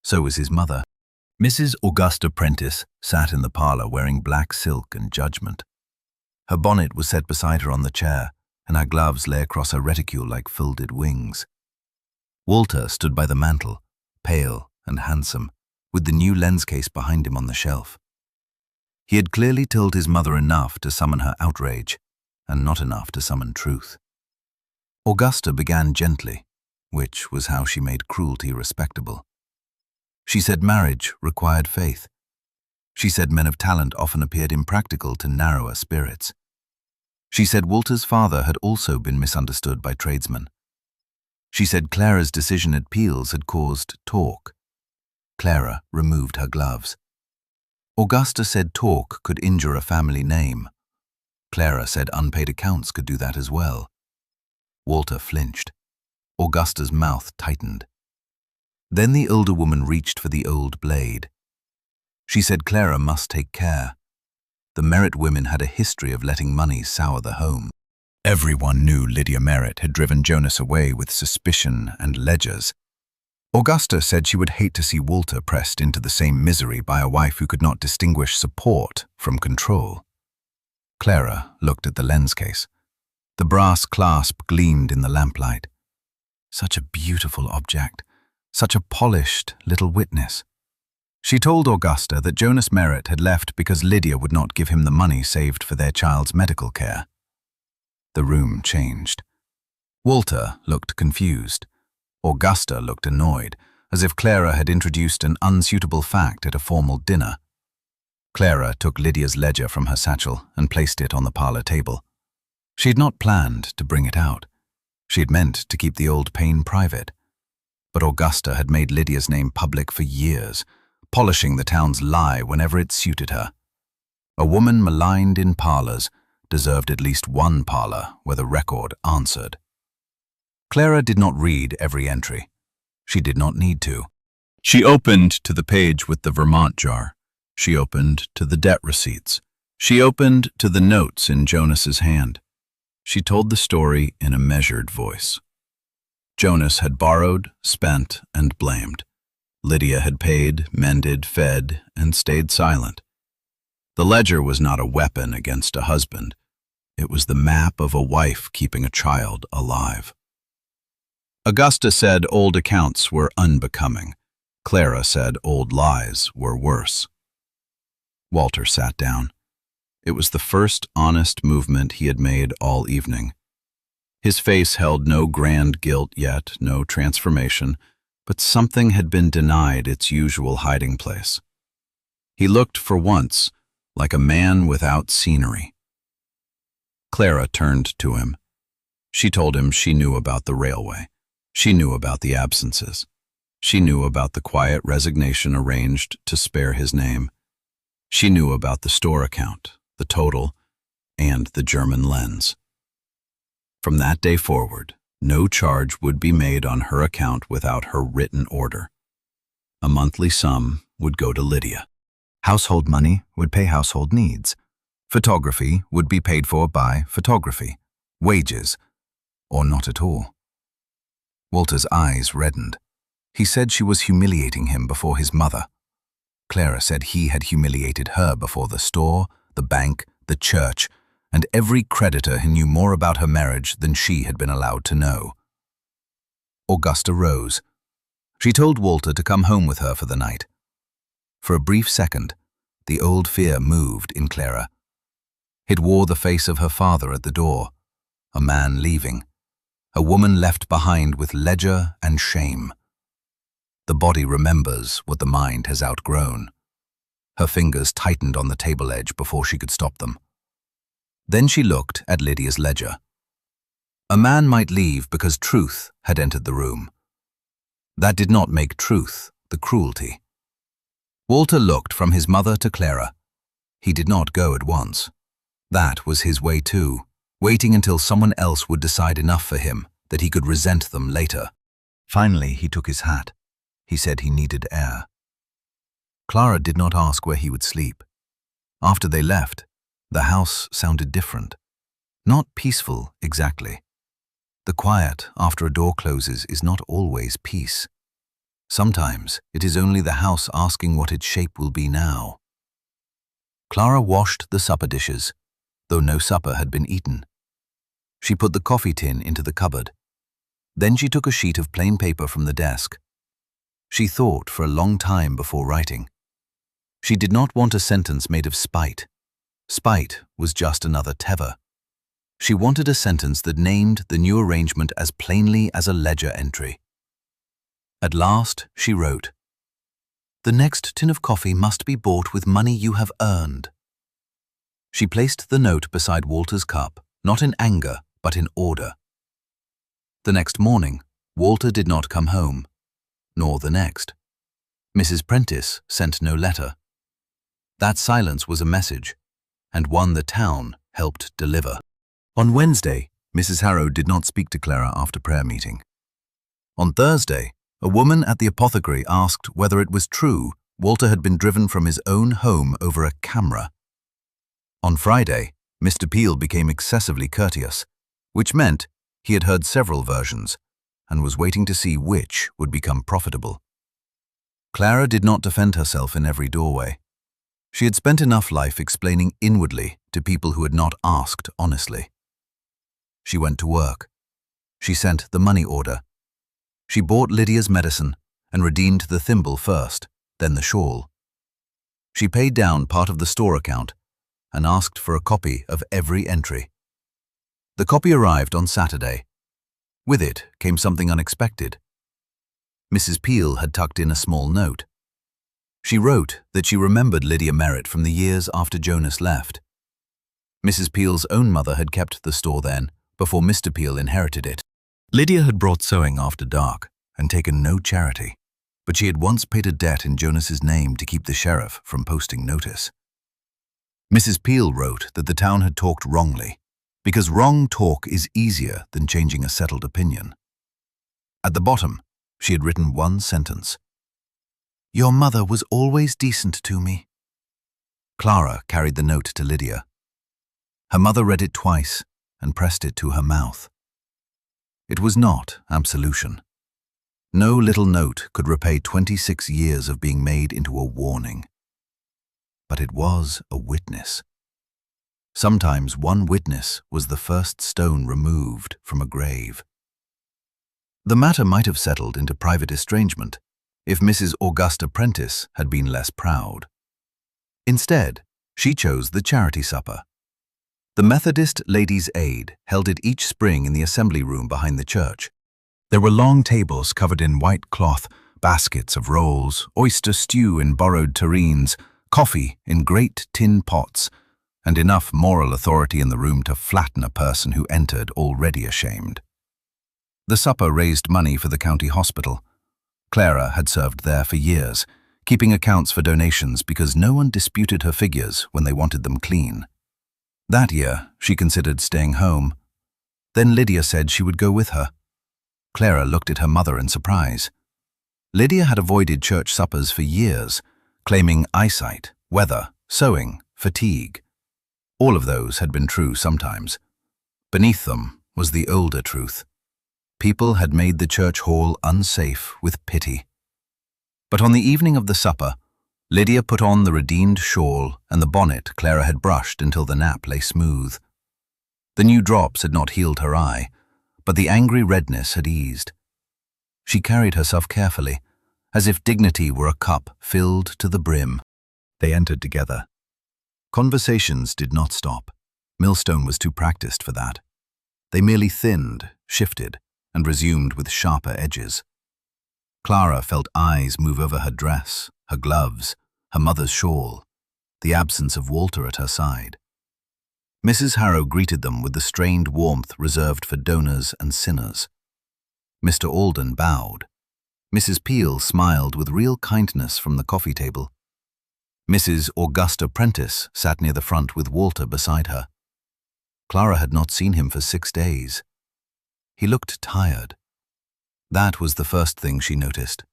So was his mother. Mrs. Augusta Prentiss sat in the parlor wearing black silk and judgment. Her bonnet was set beside her on the chair, and her gloves lay across her reticule like folded wings. Walter stood by the mantel, pale and handsome, with the new lens case behind him on the shelf. He had clearly told his mother enough to summon her outrage, and not enough to summon truth. Augusta began gently, which was how she made cruelty respectable. She said marriage required faith. She said men of talent often appeared impractical to narrower spirits. She said Walter's father had also been misunderstood by tradesmen. She said Clara's decision at Peel's had caused talk. Clara removed her gloves. Augusta said talk could injure a family name. Clara said unpaid accounts could do that as well. Walter flinched. Augusta's mouth tightened. Then the older woman reached for the old blade. She said Clara must take care. The Merritt women had a history of letting money sour the home. Everyone knew Lydia Merritt had driven Jonas away with suspicion and ledgers. Augusta said she would hate to see Walter pressed into the same misery by a wife who could not distinguish support from control. Clara looked at the lens case. The brass clasp gleamed in the lamplight. Such a beautiful object, such a polished little witness. She told Augusta that Jonas Merritt had left because Lydia would not give him the money saved for their child's medical care. The room changed. Walter looked confused. Augusta looked annoyed, as if Clara had introduced an unsuitable fact at a formal dinner. Clara took Lydia's ledger from her satchel and placed it on the parlor table. She had not planned to bring it out. She had meant to keep the old pain private. But Augusta had made Lydia's name public for years, polishing the town's lie whenever it suited her. A woman maligned in parlors deserved at least one parlor where the record answered. Clara did not read every entry. She did not need to. She opened to the page with the Vermont jar. She opened to the debt receipts. She opened to the notes in Jonas's hand. She told the story in a measured voice. Jonas had borrowed, spent, and blamed. Lydia had paid, mended, fed, and stayed silent. The ledger was not a weapon against a husband. It was the map of a wife keeping a child alive. Augusta said old accounts were unbecoming. Clara said old lies were worse. Walter sat down. It was the first honest movement he had made all evening. His face held no grand guilt yet, no transformation, but something had been denied its usual hiding place. He looked for once like a man without scenery. Clara turned to him. She told him she knew about the railway. She knew about the absences. She knew about the quiet resignation arranged to spare his name. She knew about the store account, the total, and the German lens. From that day forward, no charge would be made on her account without her written order. A monthly sum would go to Lydia. Household money would pay household needs. Photography would be paid for by photography. Wages, or not at all. Walter's eyes reddened. He said she was humiliating him before his mother. Clara said he had humiliated her before the store, the bank, the church, and every creditor who knew more about her marriage than she had been allowed to know. Augusta rose. She told Walter to come home with her for the night. For a brief second, the old fear moved in Clara. It wore the face of her father at the door, a man leaving, a woman left behind with ledger and shame. The body remembers what the mind has outgrown. Her fingers tightened on the table edge before she could stop them. Then she looked at Lydia's ledger. A man might leave because truth had entered the room. That did not make truth the cruelty. Walter looked from his mother to Clara. He did not go at once. That was his way too, waiting until someone else would decide enough for him that he could resent them later. Finally, he took his hat. He said he needed air. Clara did not ask where he would sleep. After they left, the house sounded different. Not peaceful, exactly. The quiet after a door closes is not always peace. Sometimes it is only the house asking what its shape will be now. Clara washed the supper dishes, though no supper had been eaten. She put the coffee tin into the cupboard. Then she took a sheet of plain paper from the desk. She thought for a long time before writing. She did not want a sentence made of spite. Spite was just another tether. She wanted a sentence that named the new arrangement as plainly as a ledger entry. At last, she wrote, "The next tin of coffee must be bought with money you have earned." She placed the note beside Walter's cup, not in anger, but in order. The next morning, Walter did not come home, nor the next. Mrs. Prentiss sent no letter. That silence was a message, and one the town helped deliver. On Wednesday, Mrs. Harrow did not speak to Clara after prayer meeting. On Thursday, a woman at the apothecary asked whether it was true Walter had been driven from his own home over a camera. On Friday, Mr. Peel became excessively courteous, which meant he had heard several versions and was waiting to see which would become profitable. Clara did not defend herself in every doorway. She had spent enough life explaining inwardly to people who had not asked honestly. She went to work. She sent the money order. She bought Lydia's medicine and redeemed the thimble first, then the shawl. She paid down part of the store account and asked for a copy of every entry. The copy arrived on Saturday. With it came something unexpected. Mrs. Peel had tucked in a small note. She wrote that she remembered Lydia Merritt from the years after Jonas left. Mrs. Peel's own mother had kept the store then, before Mr. Peel inherited it. Lydia had brought sewing after dark and taken no charity, but she had once paid a debt in Jonas's name to keep the sheriff from posting notice. Mrs. Peel wrote that the town had talked wrongly, because wrong talk is easier than changing a settled opinion. At the bottom, she had written one sentence. "Your mother was always decent to me." Clara carried the note to Lydia. Her mother read it twice and pressed it to her mouth. It was not absolution. No little note could repay 26 years of being made into a warning. But it was a witness. Sometimes one witness was the first stone removed from a grave. The matter might have settled into private estrangement if Mrs. Clara Prentiss had been less proud. Instead, she chose the charity supper. The Methodist Ladies' Aid held it each spring in the assembly room behind the church. There were long tables covered in white cloth, baskets of rolls, oyster stew in borrowed tureens, coffee in great tin pots, and enough moral authority in the room to flatten a person who entered already ashamed. The supper raised money for the county hospital. Clara had served there for years, keeping accounts for donations because no one disputed her figures when they wanted them clean. That year, she considered staying home. Then Lydia said she would go with her. Clara looked at her mother in surprise. Lydia had avoided church suppers for years, claiming eyesight, weather, sewing, fatigue. All of those had been true sometimes. Beneath them was the older truth. People had made the church hall unsafe with pity. But on the evening of the supper, Lydia put on the redeemed shawl and the bonnet Clara had brushed until the nap lay smooth. The new drops had not healed her eye, but the angry redness had eased. She carried herself carefully, as if dignity were a cup filled to the brim. They entered together. Conversations did not stop. Millstone was too practiced for that. They merely thinned, shifted, and resumed with sharper edges. Clara felt eyes move over her dress, her gloves, her mother's shawl, the absence of Walter at her side. Mrs. Harrow greeted them with the strained warmth reserved for donors and sinners. Mr. Alden bowed. Mrs. Peel smiled with real kindness from the coffee table. Mrs. Clara Prentiss sat near the front with Walter beside her. Clara had not seen him for 6 days. He looked tired. That was the first thing she noticed.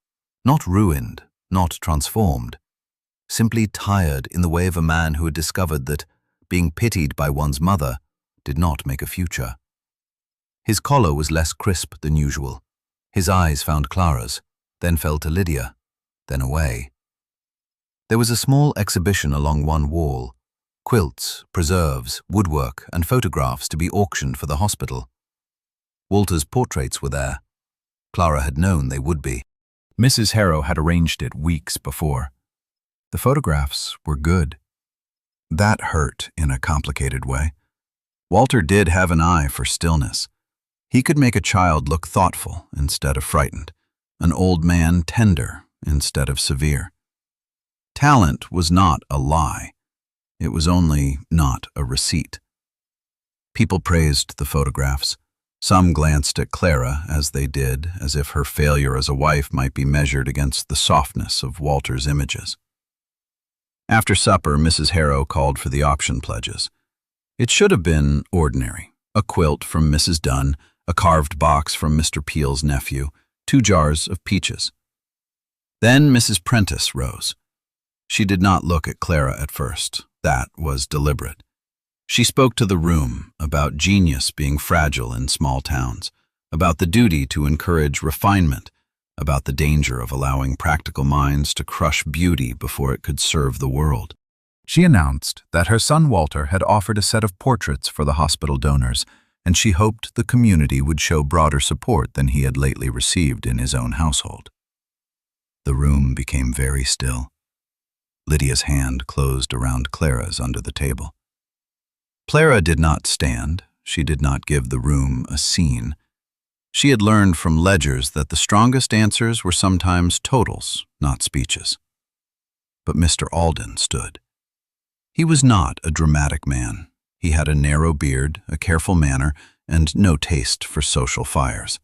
Not ruined, not transformed. Simply tired in the way of a man who had discovered that being pitied by one's mother did not make a future. His collar was less crisp than usual. His eyes found Clara's, then fell to Lydia, then away. There was a small exhibition along one wall, quilts, preserves, woodwork, and photographs to be auctioned for the hospital. Walter's portraits were there. Clara had known they would be. Mrs. Harrow had arranged it weeks before. The photographs were good. That hurt in a complicated way. Walter did have an eye for stillness. He could make a child look thoughtful instead of frightened, an old man tender instead of severe. Talent was not a lie. It was only not a receipt. People praised the photographs. Some glanced at Clara as they did, as if her failure as a wife might be measured against the softness of Walter's images. After supper, Mrs. Harrow called for the auction pledges. It should have been ordinary. A quilt from Mrs. Dunn, a carved box from Mr. Peel's nephew, 2 jars of peaches. Then Mrs. Prentiss rose. She did not look at Clara at first. That was deliberate. She spoke to the room about genius being fragile in small towns, about the duty to encourage refinement, about the danger of allowing practical minds to crush beauty before it could serve the world. She announced that her son Walter had offered a set of portraits for the hospital donors, and she hoped the community would show broader support than he had lately received in his own household. The room became very still. Lydia's hand closed around Clara's under the table. Clara did not stand. She did not give the room a scene. She had learned from ledgers that the strongest answers were sometimes totals, not speeches. but Mr. Alden stood. He was not a dramatic man. He had a narrow beard, a careful manner, and no taste for social fires.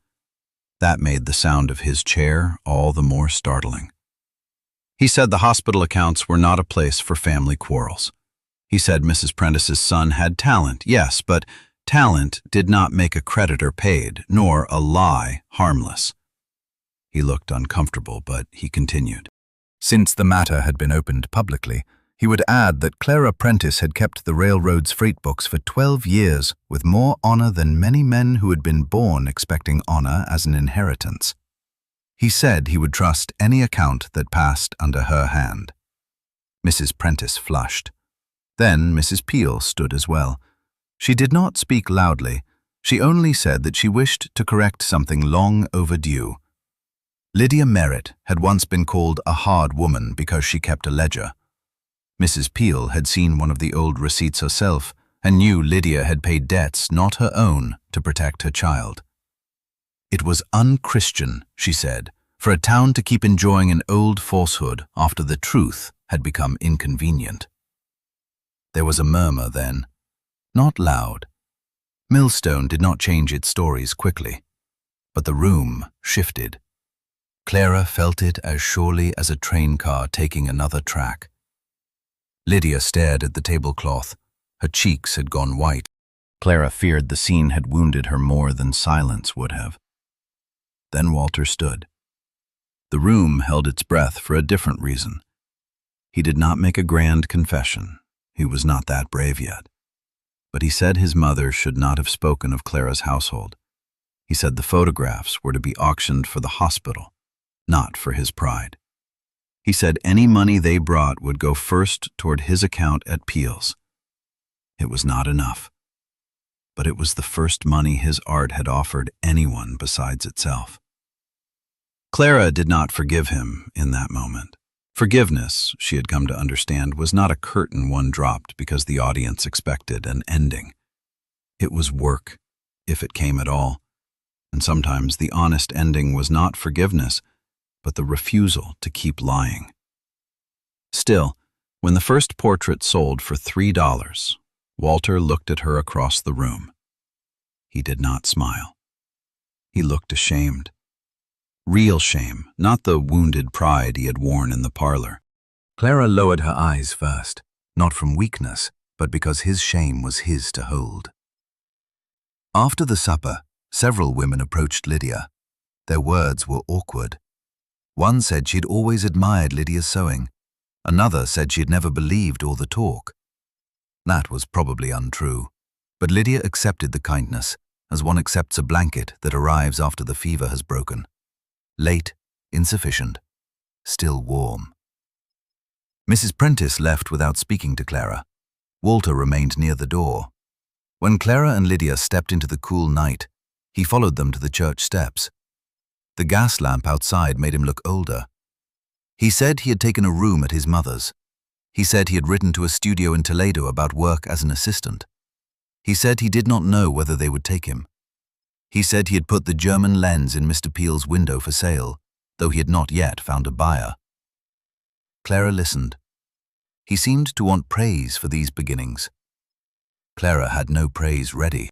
That made the sound of his chair all the more startling. He said the hospital accounts were not a place for family quarrels. He said Mrs. Prentiss's son had talent, yes, but talent did not make a creditor paid, nor a lie harmless. He looked uncomfortable, but he continued. Since the matter had been opened publicly, he would add that Clara Prentiss had kept the railroad's freight books for 12 years with more honor than many men who had been born expecting honor as an inheritance. He said he would trust any account that passed under her hand. Mrs. Prentiss flushed. Then Mrs. Peel stood as well. She did not speak loudly. She only said that she wished to correct something long overdue. Lydia Merritt had once been called a hard woman because she kept a ledger. Mrs. Peel had seen one of the old receipts herself and knew Lydia had paid debts not her own to protect her child. It was unchristian, she said, for a town to keep enjoying an old falsehood after the truth had become inconvenient. There was a murmur then, not loud. Millstone did not change its stories quickly, but the room shifted. Clara felt it as surely as a train car taking another track. Lydia stared at the tablecloth. Her cheeks had gone white. Clara feared the scene had wounded her more than silence would have. Then Walter stood. The room held its breath for a different reason. He did not make a grand confession. He was not that brave yet. But he said his mother should not have spoken of Clara's household. He said the photographs were to be auctioned for the hospital, not for his pride. He said any money they brought would go first toward his account at Peel's. It was not enough, but it was the first money his art had offered anyone besides itself. Clara did not forgive him in that moment. Forgiveness, she had come to understand, was not a curtain one dropped because the audience expected an ending. It was work, if it came at all, and sometimes the honest ending was not forgiveness, but the refusal to keep lying. Still, when the first portrait sold for $3, Walter looked at her across the room. He did not smile. He looked ashamed. Real shame, not the wounded pride he had worn in the parlor. Clara lowered her eyes first, not from weakness, but because his shame was his to hold. After the supper, several women approached Lydia. Their words were awkward. One said she'd always admired Lydia's sewing. Another said she'd never believed all the talk. That was probably untrue, but Lydia accepted the kindness, as one accepts a blanket that arrives after the fever has broken. Late, insufficient, still warm. Mrs. Prentiss left without speaking to Clara. Walter remained near the door. When Clara and Lydia stepped into the cool night, he followed them to the church steps. The gas lamp outside made him look older. He said he had taken a room at his mother's. He said he had written to a studio in Toledo about work as an assistant. He said he did not know whether they would take him. He said he had put the German lens in Mr. Peel's window for sale, though he had not yet found a buyer. Clara listened. He seemed to want praise for these beginnings. Clara had no praise ready.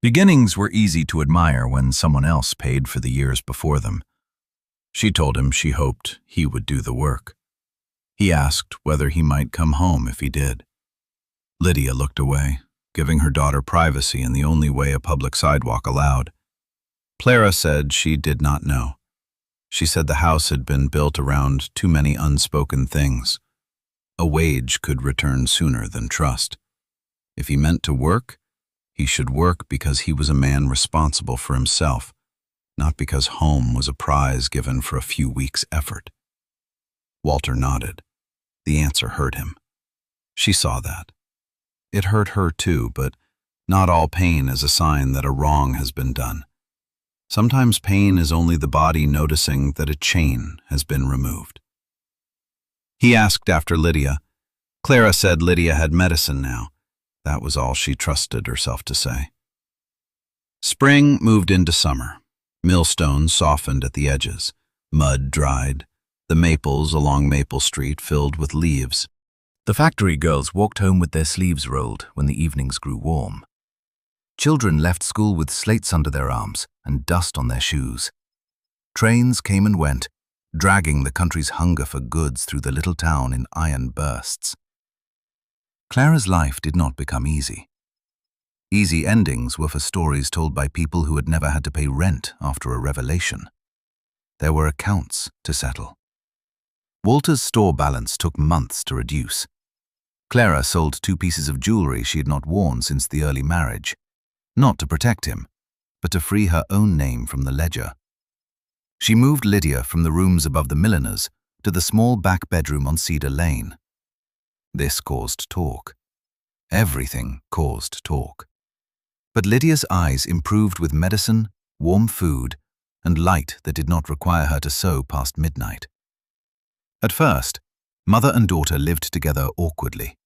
Beginnings were easy to admire when someone else paid for the years before them. She told him she hoped he would do the work. He asked whether he might come home if he did. Lydia looked away, giving her daughter privacy in the only way a public sidewalk allowed. Clara said she did not know. She said the house had been built around too many unspoken things. A wage could return sooner than trust. If he meant to work, he should work because he was a man responsible for himself, not because home was a prize given for a few weeks' effort. Walter nodded. The answer hurt him. She saw that. It hurt her too, but not all pain is a sign that a wrong has been done. Sometimes pain is only the body noticing that a chain has been removed. He asked after Lydia. Clara said Lydia had medicine now. That was all she trusted herself to say. Spring moved into summer. Millstones softened at the edges. Mud dried. the maples along Maple Street filled with leaves. The factory girls walked home with their sleeves rolled when the evenings grew warm. Children left school with slates under their arms and dust on their shoes. Trains came and went, dragging the country's hunger for goods through the little town in iron bursts. Clara's life did not become easy. Easy endings were for stories told by people who had never had to pay rent after a revelation. There were accounts to settle. Walter's store balance took months to reduce. Clara sold 2 pieces of jewelry she had not worn since the early marriage, not to protect him, but to free her own name from the ledger. She moved Lydia from the rooms above the milliner's to the small back bedroom on Cedar Lane. This caused talk. Everything caused talk. But Lydia's eyes improved with medicine, warm food, and light that did not require her to sew past midnight. At first, mother and daughter lived together awkwardly.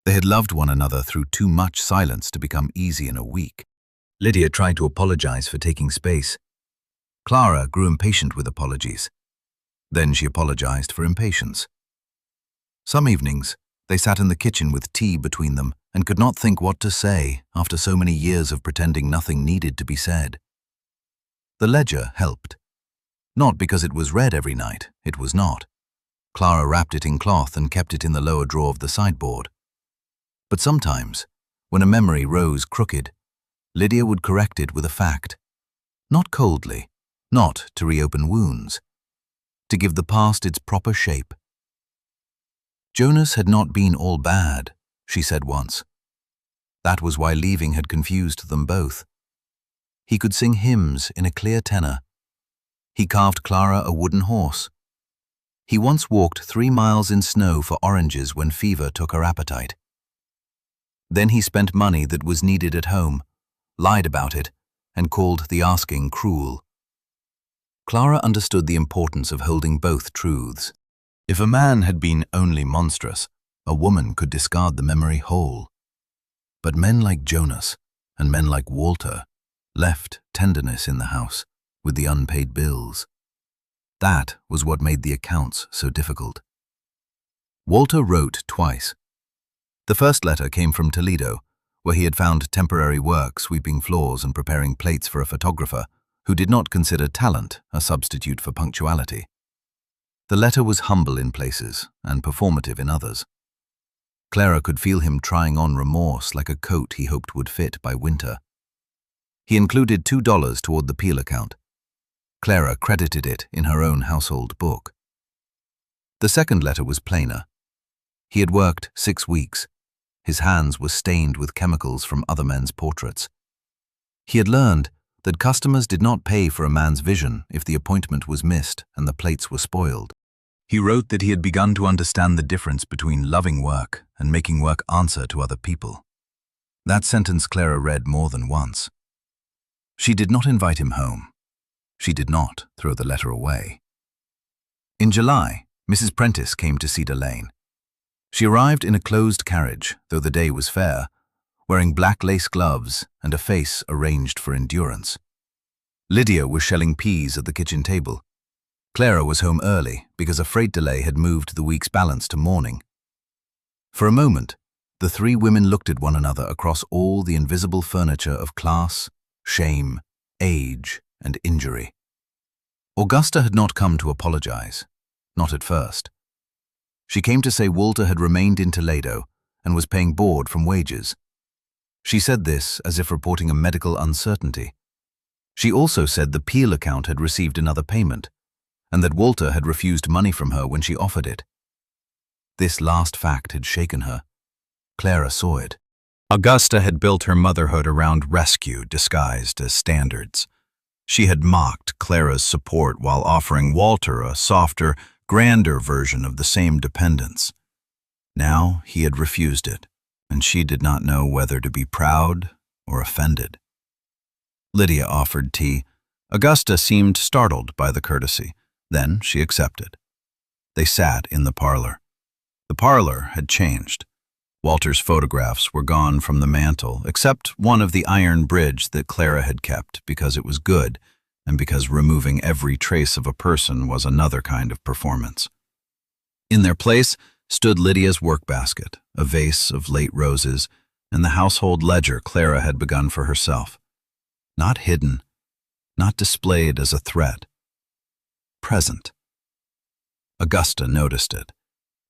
They had loved one another through too much silence to become easy in a week. Lydia tried to apologize for taking space. Clara grew impatient with apologies. Then she apologized for impatience. Some evenings, they sat in the kitchen with tea between them and could not think what to say after so many years of pretending nothing needed to be said. The ledger helped. Not because it was read every night, it was not. Clara wrapped it in cloth and kept it in the lower drawer of the sideboard. But sometimes, when a memory rose crooked, Lydia would correct it with a fact. Not coldly, not to reopen wounds, to give the past its proper shape. Jonas had not been all bad, she said once. That was why leaving had confused them both. He could sing hymns in a clear tenor. He carved Clara a wooden horse. He once walked 3 miles in snow for oranges when fever took her appetite. Then he spent money that was needed at home, lied about it, and called the asking cruel. Clara understood the importance of holding both truths. If a man had been only monstrous, a woman could discard the memory whole. But men like Jonas and men like Walter left tenderness in the house with the unpaid bills. That was what made the accounts so difficult. Walter wrote twice. The first letter came from Toledo, where he had found temporary work sweeping floors and preparing plates for a photographer who did not consider talent a substitute for punctuality. The letter was humble in places and performative in others. Clara could feel him trying on remorse like a coat he hoped would fit by winter. He included $2 toward the Peel account. Clara credited it in her own household book. The second letter was plainer. He had worked 6 weeks. His hands were stained with chemicals from other men's portraits. He had learned that customers did not pay for a man's vision if the appointment was missed and the plates were spoiled. He wrote that he had begun to understand the difference between loving work and making work answer to other people. That sentence Clara read more than once. She did not invite him home. She did not throw the letter away. In July, Mrs. Prentiss came to Cedar Lane. She arrived in a closed carriage, though the day was fair, wearing black lace gloves and a face arranged for endurance. Lydia was shelling peas at the kitchen table. Clara was home early because a freight delay had moved the week's balance to morning. For a moment, the 3 women looked at one another across all the invisible furniture of class, shame, age, and injury. Augusta had not come to apologize, not at first. She came to say Walter had remained in Toledo and was paying board from wages. She said this as if reporting a medical uncertainty. She also said the Peel account had received another payment, and that Walter had refused money from her when she offered it. This last fact had shaken her. Clara saw it. Augusta had built her motherhood around rescue disguised as standards. She had mocked Clara's support while offering Walter a softer, grander version of the same dependence. Now he had refused it, and she did not know whether to be proud or offended. Lydia offered tea. Augusta seemed startled by the courtesy. Then she accepted. They sat in the parlor. The parlor had changed. Walter's photographs were gone from the mantel, except one of the iron bridge that Clara had kept because it was good, and because removing every trace of a person was another kind of performance. In their place stood Lydia's workbasket, a vase of late roses, and the household ledger Clara had begun for herself. Not hidden, not displayed as a threat. Present. Augusta noticed it.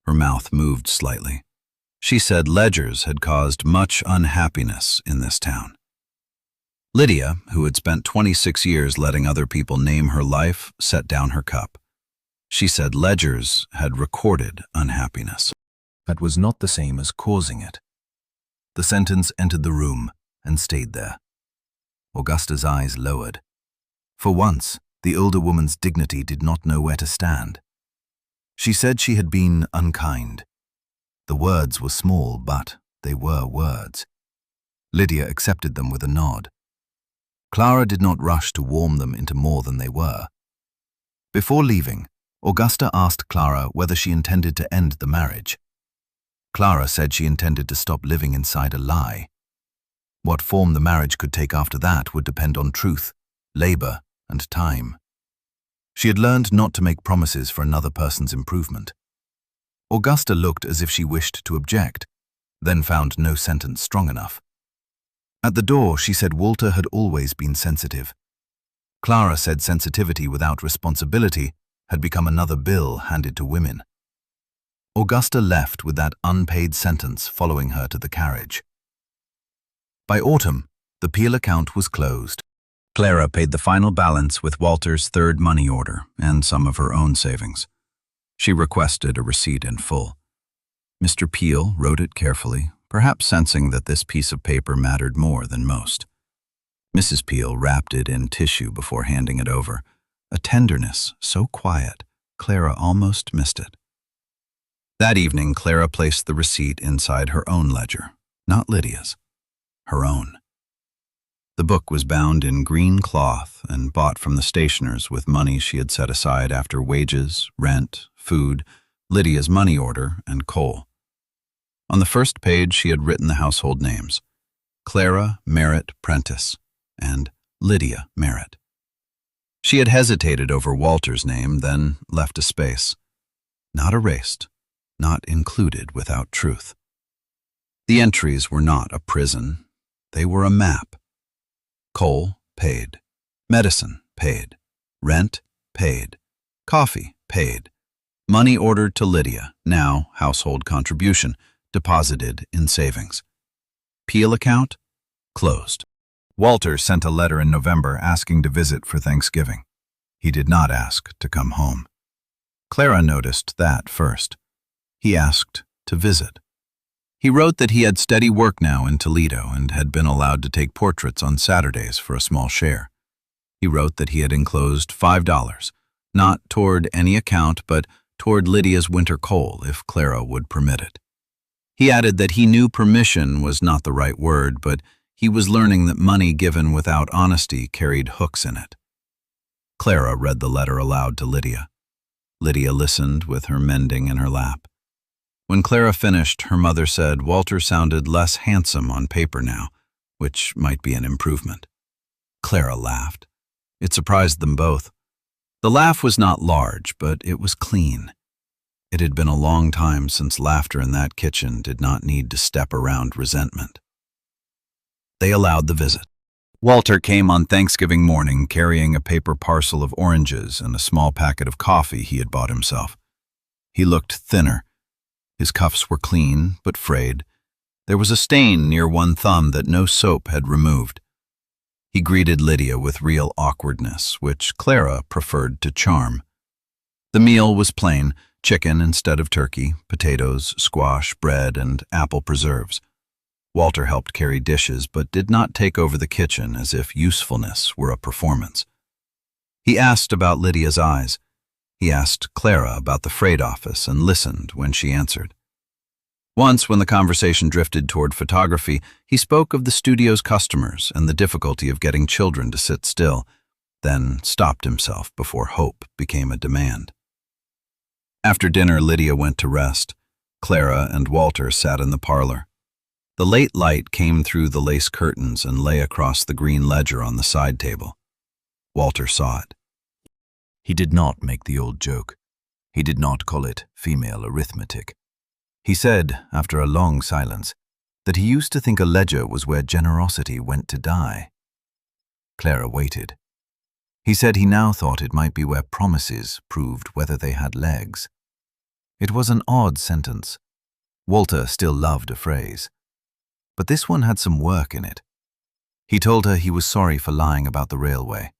Her mouth moved slightly. She said ledgers had caused much unhappiness in this town. Lydia, who had spent 26 years letting other people name her life, set down her cup. She said ledgers had recorded unhappiness. That was not the same as causing it. The sentence entered the room and stayed there. Augusta's eyes lowered. For once, the older woman's dignity did not know where to stand. She said she had been unkind. The words were small, but they were words. Lydia accepted them with a nod. Clara did not rush to warm them into more than they were. Before leaving, Augusta asked Clara whether she intended to end the marriage. Clara said she intended to stop living inside a lie. What form the marriage could take after that would depend on truth, labor, and time. She had learned not to make promises for another person's improvement. Augusta looked as if she wished to object, then found no sentence strong enough. At the door, she said Walter had always been sensitive. Clara said sensitivity without responsibility had become another bill handed to women. Augusta left with that unpaid sentence following her to the carriage. By autumn, the Peel account was closed. Clara paid the final balance with Walter's third money order and some of her own savings. She requested a receipt in full. Mr. Peel wrote it carefully, perhaps sensing that this piece of paper mattered more than most. Mrs. Peel wrapped it in tissue before handing it over, a tenderness so quiet, Clara almost missed it. That evening, Clara placed the receipt inside her own ledger, not Lydia's, her own. The book was bound in green cloth and bought from the stationer's with money she had set aside after wages, rent, food, Lydia's money order, and coal. On the first page she had written the household names, Clara Merritt Prentiss and Lydia Merritt. She had hesitated over Walter's name, then left a space. Not erased, not included without truth. The entries were not a prison, they were a map. Coal, paid. Medicine, paid. Rent, paid. Coffee, paid. Money ordered to Lydia, now household contribution, deposited in savings. Peel account, closed. Walter sent a letter in November asking to visit for Thanksgiving. He did not ask to come home. Clara noticed that first. He asked to visit. He wrote that he had steady work now in Toledo and had been allowed to take portraits on Saturdays for a small share. He wrote that he had enclosed $5, not toward any account but toward Lydia's winter coal if Clara would permit it. He added that he knew permission was not the right word, but he was learning that money given without honesty carried hooks in it. Clara read the letter aloud to Lydia. Lydia listened with her mending in her lap. When Clara finished, her mother said Walter sounded less handsome on paper now, which might be an improvement. Clara laughed. It surprised them both. The laugh was not large, but it was clean. It had been a long time since laughter in that kitchen did not need to step around resentment. They allowed the visit. Walter came on Thanksgiving morning carrying a paper parcel of oranges and a small packet of coffee he had bought himself. He looked thinner. His cuffs were clean, but frayed. There was a stain near one thumb that no soap had removed. He greeted Lydia with real awkwardness, which Clara preferred to charm. The meal was plain, chicken instead of turkey, potatoes, squash, bread, and apple preserves. Walter helped carry dishes, but did not take over the kitchen as if usefulness were a performance. He asked about Lydia's eyes. He asked Clara about the freight office and listened when she answered. Once, when the conversation drifted toward photography, he spoke of the studio's customers and the difficulty of getting children to sit still, then stopped himself before hope became a demand. After dinner, Lydia went to rest. Clara and Walter sat in the parlor. The late light came through the lace curtains and lay across the green ledger on the side table. Walter saw it. He did not make the old joke. He did not call it female arithmetic. He said, after a long silence, that he used to think a ledger was where generosity went to die. Clara waited. He said he now thought it might be where promises proved whether they had legs. It was an odd sentence. Walter still loved a phrase. But this one had some work in it. He told her he was sorry for lying about the railway.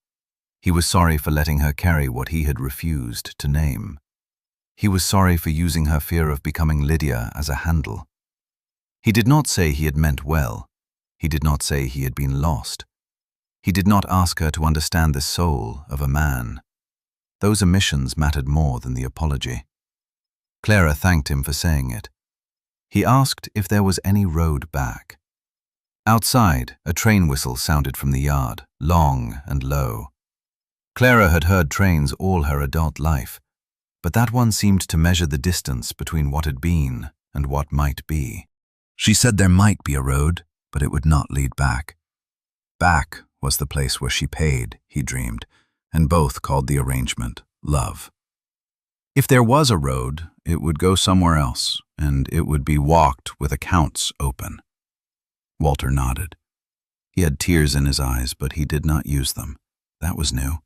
He was sorry for letting her carry what he had refused to name. He was sorry for using her fear of becoming Lydia as a handle. He did not say he had meant well. He did not say he had been lost. He did not ask her to understand the soul of a man. Those omissions mattered more than the apology. Clara thanked him for saying it. He asked if there was any road back. Outside, a train whistle sounded from the yard, long and low. Clara had heard trains all her adult life, but that one seemed to measure the distance between what had been and what might be. She said there might be a road, but it would not lead back. Back was the place where she paid, he dreamed, and both called the arrangement love. If there was a road, it would go somewhere else, and it would be walked with accounts open. Walter nodded. He had tears in his eyes, but he did not use them. That was new.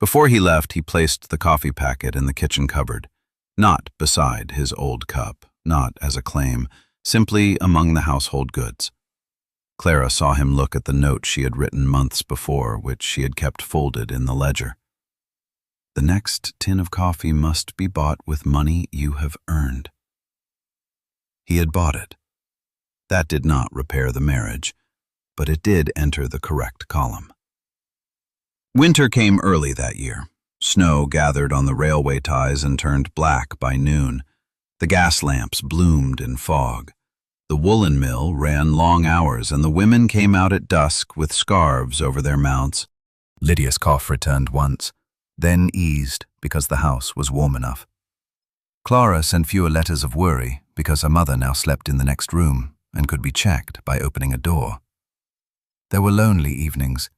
Before he left, he placed the coffee packet in the kitchen cupboard, not beside his old cup, not as a claim, simply among the household goods. Clara saw him look at the note she had written months before, which she had kept folded in the ledger. The next tin of coffee must be bought with money you have earned. He had bought it. That did not repair the marriage, but it did enter the correct column. Winter came early that year. Snow gathered on the railway ties and turned black by noon. The gas lamps bloomed in fog. The woolen mill ran long hours, and the women came out at dusk with scarves over their mouths. Lydia's cough returned once, then eased because the house was warm enough. Clara sent fewer letters of worry because her mother now slept in the next room and could be checked by opening a door. There were lonely evenings.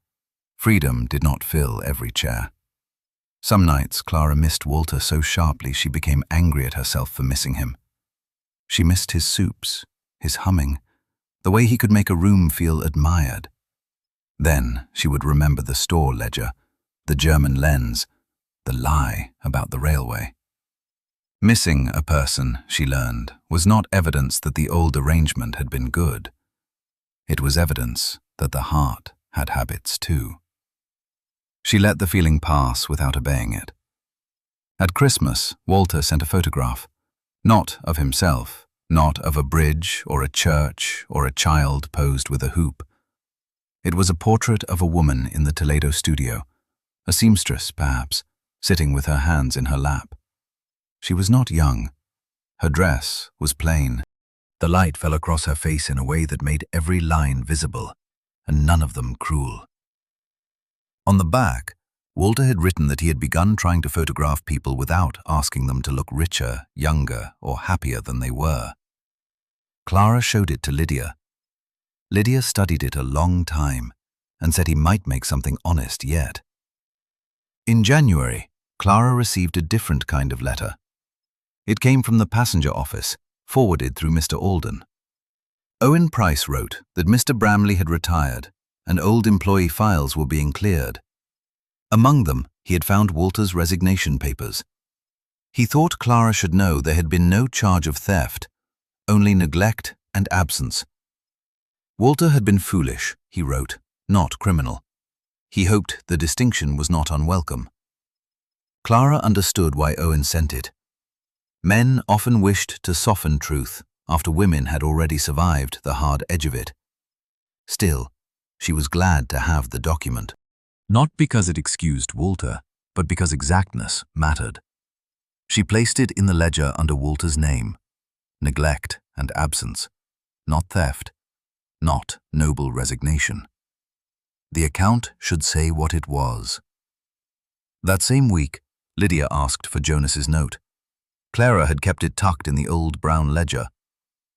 Freedom did not fill every chair. Some nights Clara missed Walter so sharply she became angry at herself for missing him. She missed his soups, his humming, the way he could make a room feel admired. Then she would remember the store ledger, the German lens, the lie about the railway. Missing a person, she learned, was not evidence that the old arrangement had been good. It was evidence that the heart had habits too. She let the feeling pass without obeying it. At Christmas, Walter sent a photograph, not of himself, not of a bridge or a church or a child posed with a hoop. It was a portrait of a woman in the Toledo studio, a seamstress, perhaps, sitting with her hands in her lap. She was not young. Her dress was plain. The light fell across her face in a way that made every line visible, and none of them cruel. On the back, Walter had written that he had begun trying to photograph people without asking them to look richer, younger, or happier than they were. Clara showed it to Lydia. Lydia studied it a long time and said he might make something honest yet. In January, Clara received a different kind of letter. It came from the passenger office, forwarded through Mr. Alden. Owen Price wrote that Mr. Bramley had retired and old employee files were being cleared. Among them, he had found Walter's resignation papers. He thought Clara should know there had been no charge of theft, only neglect and absence. Walter had been foolish, he wrote, not criminal. He hoped the distinction was not unwelcome. Clara understood why Owen sent it. Men often wished to soften truth after women had already survived the hard edge of it. Still, she was glad to have the document. Not because it excused Walter, but because exactness mattered. She placed it in the ledger under Walter's name. Neglect and absence, not theft, not noble resignation. The account should say what it was. That same week, Lydia asked for Jonas's note. Clara had kept it tucked in the old brown ledger.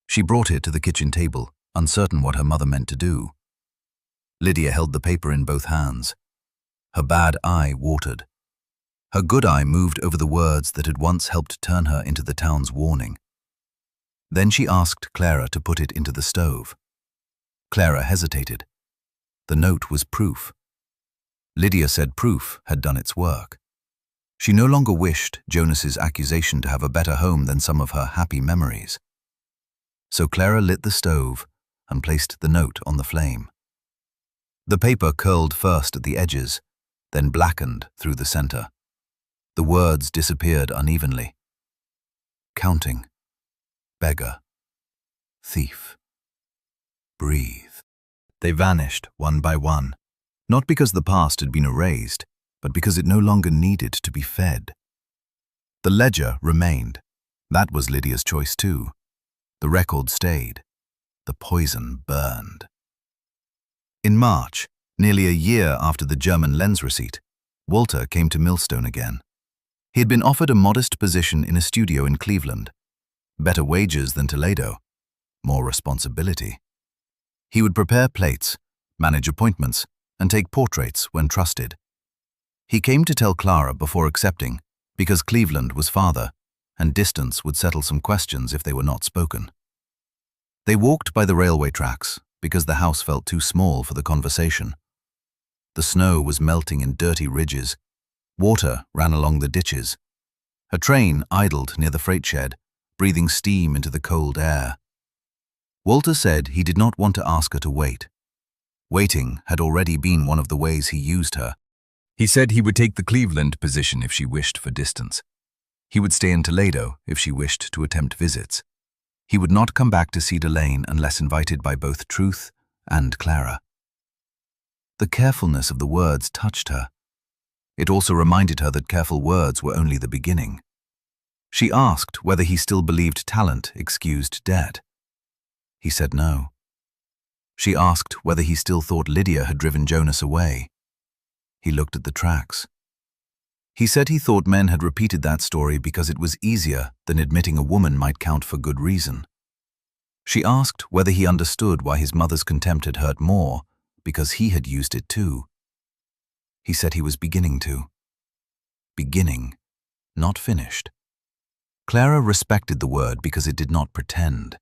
She brought it to the kitchen table, uncertain what her mother meant to do. Lydia held the paper in both hands. Her bad eye watered. Her good eye moved over the words that had once helped turn her into the town's warning. Then she asked Clara to put it into the stove. Clara hesitated. The note was proof. Lydia said proof had done its work. She no longer wished Jonas's accusation to have a better home than some of her happy memories. So Clara lit the stove and placed the note on the flame. The paper curled first at the edges, then blackened through the center. The words disappeared unevenly. Counting. Beggar. Thief. Breathe. They vanished one by one, not because the past had been erased, but because it no longer needed to be fed. The ledger remained. That was Lydia's choice too. The record stayed. The poison burned. In March, nearly a year after the German lens receipt, Walter came to Millstone again. He had been offered a modest position in a studio in Cleveland. Better wages than Toledo. More responsibility. He would prepare plates, manage appointments, and take portraits when trusted. He came to tell Clara before accepting, because Cleveland was farther, and distance would settle some questions if they were not spoken. They walked by the railway tracks, because the house felt too small for the conversation. The snow was melting in dirty ridges. Water ran along the ditches. A train idled near the freight shed, breathing steam into the cold air. Walter said he did not want to ask her to wait. Waiting had already been one of the ways he used her. He said he would take the Cleveland position if she wished for distance. He would stay in Toledo if she wished to attempt visits. He would not come back to Cedar Lane unless invited by both Truth and Clara. The carefulness of the words touched her. It also reminded her that careful words were only the beginning. She asked whether he still believed talent excused debt. He said no. She asked whether he still thought Lydia had driven Jonas away. He looked at the tracks. He said he thought men had repeated that story because it was easier than admitting a woman might count for good reason. She asked whether he understood why his mother's contempt had hurt more, because he had used it too. He said he was beginning to. Beginning, not finished. Clara respected the word because it did not pretend.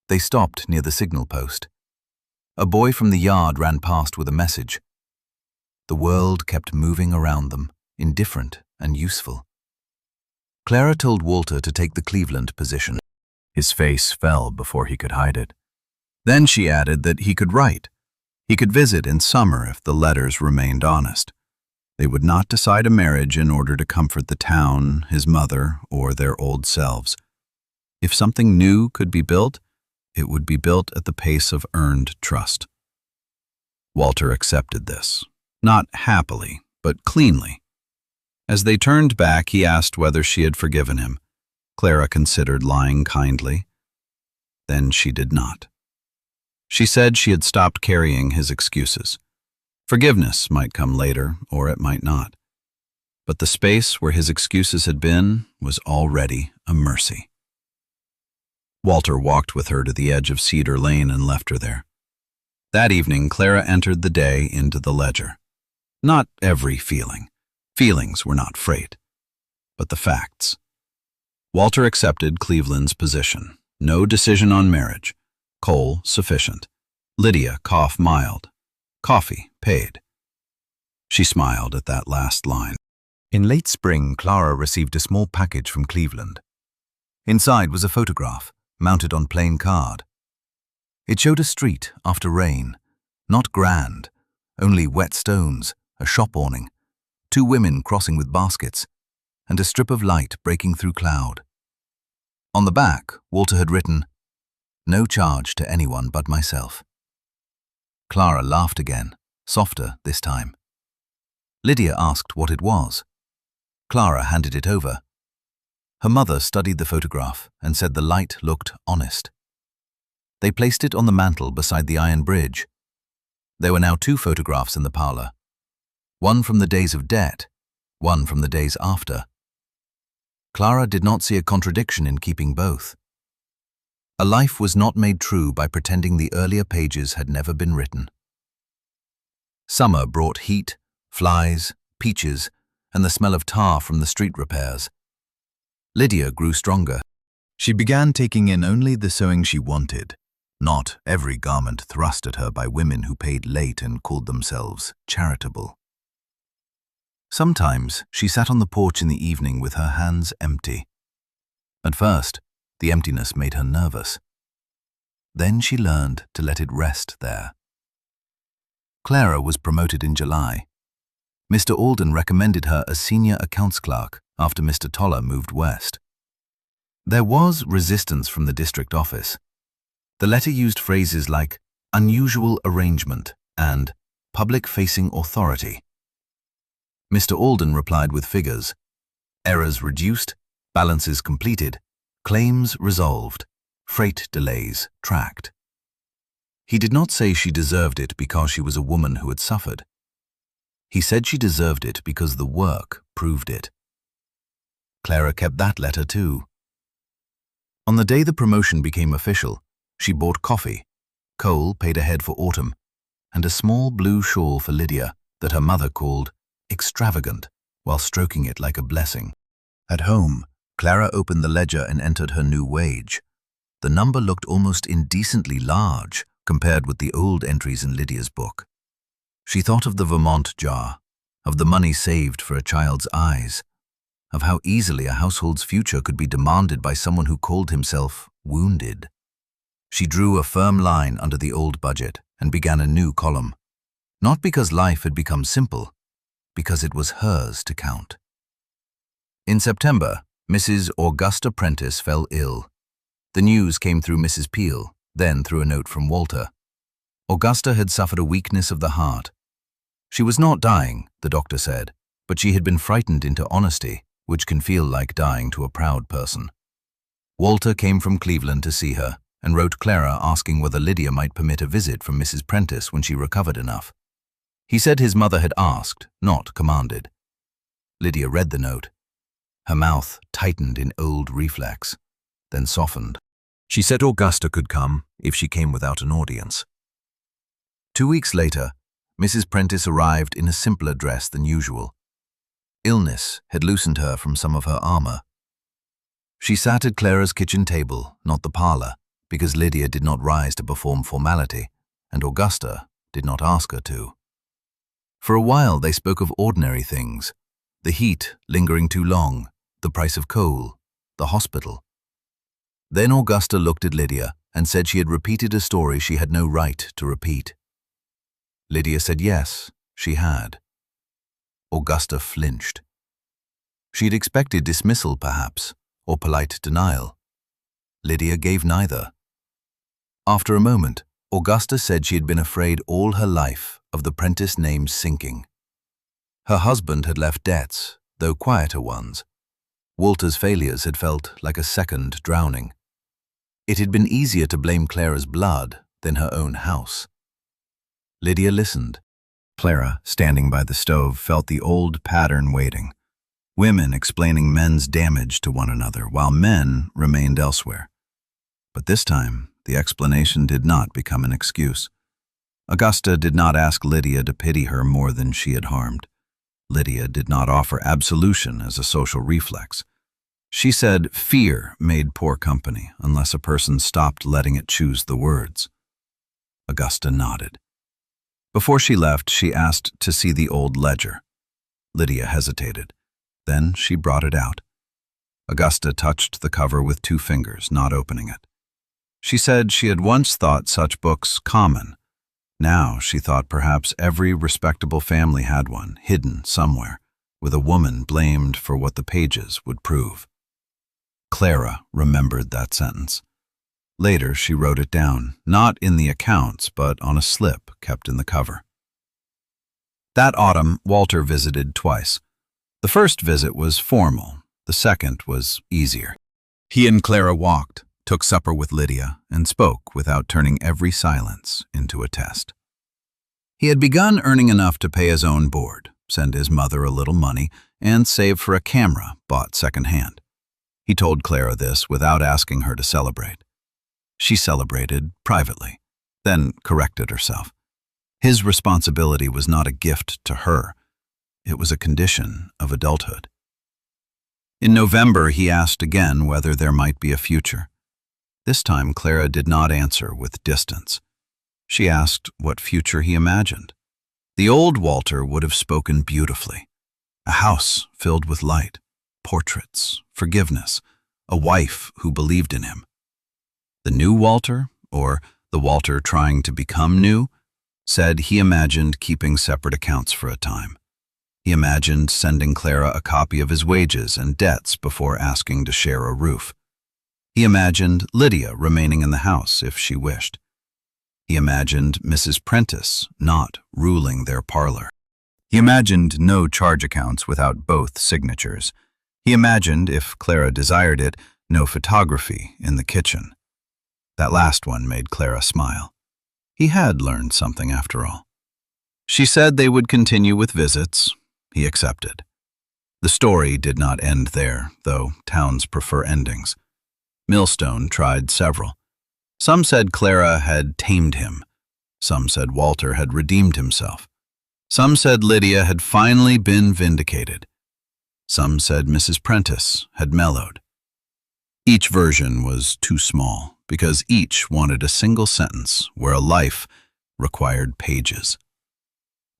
They stopped near the signal post. A boy from the yard ran past with a message. The world kept moving around them, indifferent and useful. Clara told Walter to take the Cleveland position. His face fell before he could hide it. Then she added that he could write. He could visit in summer if the letters remained honest. They would not decide a marriage in order to comfort the town, his mother, or their old selves. If something new could be built, it would be built at the pace of earned trust. Walter accepted this, not happily, but cleanly. As they turned back, he asked whether she had forgiven him. Clara considered lying kindly. Then she did not. She said she had stopped carrying his excuses. Forgiveness might come later, or it might not. But the space where his excuses had been was already a mercy. Walter walked with her to the edge of Cedar Lane and left her there. That evening, Clara entered the day into the ledger. Not every feeling. Feelings were not freight, but the facts. Walter accepted Cleveland's position. No decision on marriage. Coal sufficient. Lydia cough mild. Coffee paid. She smiled at that last line. In late spring, Clara received a small package from Cleveland. Inside was a photograph, mounted on plain card. It showed a street after rain, not grand, only wet stones, a shop awning, 2 women crossing with baskets, and a strip of light breaking through cloud. On the back, Walter had written, "No charge to anyone but myself." Clara laughed again, softer this time. Lydia asked what it was. Clara handed it over. Her mother studied the photograph and said the light looked honest. They placed it on the mantel beside the iron bridge. There were now 2 photographs in the parlor. One from the days of debt, one from the days after. Clara did not see a contradiction in keeping both. A life was not made true by pretending the earlier pages had never been written. Summer brought heat, flies, peaches, and the smell of tar from the street repairs. Lydia grew stronger. She began taking in only the sewing she wanted, not every garment thrust at her by women who paid late and called themselves charitable. Sometimes she sat on the porch in the evening with her hands empty. At first, the emptiness made her nervous. Then she learned to let it rest there. Clara was promoted in July. Mr. Alden recommended her as senior accounts clerk after Mr. Toller moved west. There was resistance from the district office. The letter used phrases like unusual arrangement and public-facing authority. Mr. Alden replied with figures: errors reduced, balances completed, claims resolved, freight delays tracked. He did not say she deserved it because she was a woman who had suffered. He said she deserved it because the work proved it. Clara kept that letter too. On the day the promotion became official, she bought coffee, coal paid ahead for autumn, and a small blue shawl for Lydia that her mother called extravagant while stroking it like a blessing. At home, Clara opened the ledger and entered her new wage. The number looked almost indecently large compared with the old entries in Lydia's book. She thought of the Vermont jar, of the money saved for a child's eyes, of how easily a household's future could be demanded by someone who called himself wounded. She drew a firm line under the old budget and began a new column, not because life had become simple, because it was hers to count. In September, Mrs. Augusta Prentiss fell ill. The news came through Mrs. Peel, then through a note from Walter. Augusta had suffered a weakness of the heart. She was not dying, the doctor said, but she had been frightened into honesty, which can feel like dying to a proud person. Walter came from Cleveland to see her and wrote Clara asking whether Lydia might permit a visit from Mrs. Prentiss when she recovered enough. He said his mother had asked, not commanded. Lydia read the note. Her mouth tightened in old reflex, then softened. She said Augusta could come if she came without an audience. 2 weeks later, Mrs. Prentiss arrived in a simpler dress than usual. Illness had loosened her from some of her armor. She sat at Clara's kitchen table, not the parlor, because Lydia did not rise to perform formality, and Augusta did not ask her to. For a while they spoke of ordinary things, the heat lingering too long, the price of coal, the hospital. Then Augusta looked at Lydia and said she had repeated a story she had no right to repeat. Lydia said yes, she had. Augusta flinched. She had expected dismissal, perhaps, or polite denial. Lydia gave neither. After a moment, Augusta said she had been afraid all her life of the Prentiss name sinking. Her husband had left debts, though quieter ones. Walter's failures had felt like a second drowning. It had been easier to blame Clara's blood than her own house. Lydia listened. Clara, standing by the stove, felt the old pattern waiting. Women explaining men's damage to one another, while men remained elsewhere. But this time, the explanation did not become an excuse. Augusta did not ask Lydia to pity her more than she had harmed. Lydia did not offer absolution as a social reflex. She said fear made poor company unless a person stopped letting it choose the words. Augusta nodded. Before she left, she asked to see the old ledger. Lydia hesitated. Then she brought it out. Augusta touched the cover with 2 fingers, not opening it. She said she had once thought such books common. Now she thought perhaps every respectable family had one, hidden somewhere, with a woman blamed for what the pages would prove. Clara remembered that sentence. Later, she wrote it down, not in the accounts, but on a slip kept in the cover. That autumn, Walter visited twice. The first visit was formal. The second was easier. He and Clara walked, took supper with Lydia, and spoke without turning every silence into a test. He had begun earning enough to pay his own board, send his mother a little money, and save for a camera bought secondhand. He told Clara this without asking her to celebrate. She celebrated privately, then corrected herself. His responsibility was not a gift to her. it was a condition of adulthood. In November, he asked again whether there might be a future. This time, Clara did not answer with distance. She asked what future he imagined. The old Walter would have spoken beautifully. A house filled with light, portraits, forgiveness, a wife who believed in him. The new Walter, or the Walter trying to become new, said he imagined keeping separate accounts for a time. He imagined sending Clara a copy of his wages and debts before asking to share a roof. He imagined Lydia remaining in the house if she wished. He imagined Mrs. Prentiss not ruling their parlor. He imagined no charge accounts without both signatures. He imagined, if Clara desired it, no photography in the kitchen. That last one made Clara smile. He had learned something after all. She said they would continue with visits. He accepted. The story did not end there, though towns prefer endings. Millstone tried several. Some said Clara had tamed him. Some said Walter had redeemed himself. Some said Lydia had finally been vindicated. Some said Mrs. Prentiss had mellowed. Each version was too small, because each wanted a single sentence where a life required pages.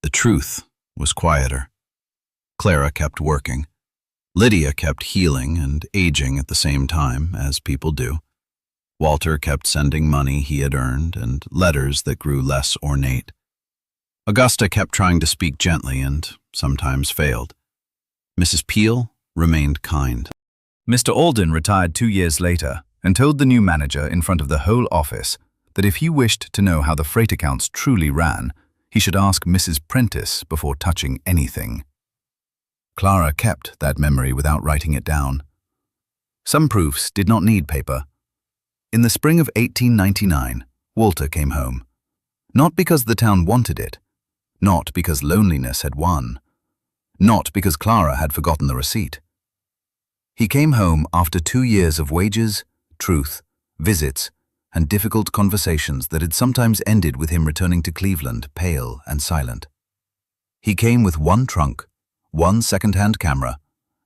The truth was quieter. Clara kept working. Lydia kept healing and aging at the same time, as people do. Walter kept sending money he had earned and letters that grew less ornate. Augusta kept trying to speak gently and sometimes failed. Mrs. Peel remained kind. Mr. Alden retired 2 years later and told the new manager in front of the whole office that if he wished to know how the freight accounts truly ran, he should ask Mrs. Prentiss before touching anything. Clara kept that memory without writing it down. Some proofs did not need paper. In the spring of 1899, Walter came home. Not because the town wanted it, not because loneliness had won, not because Clara had forgotten the receipt. He came home after 2 years of wages, truth, visits, and difficult conversations that had sometimes ended with him returning to Cleveland, pale and silent. He came with 1 trunk, 1 second-hand camera,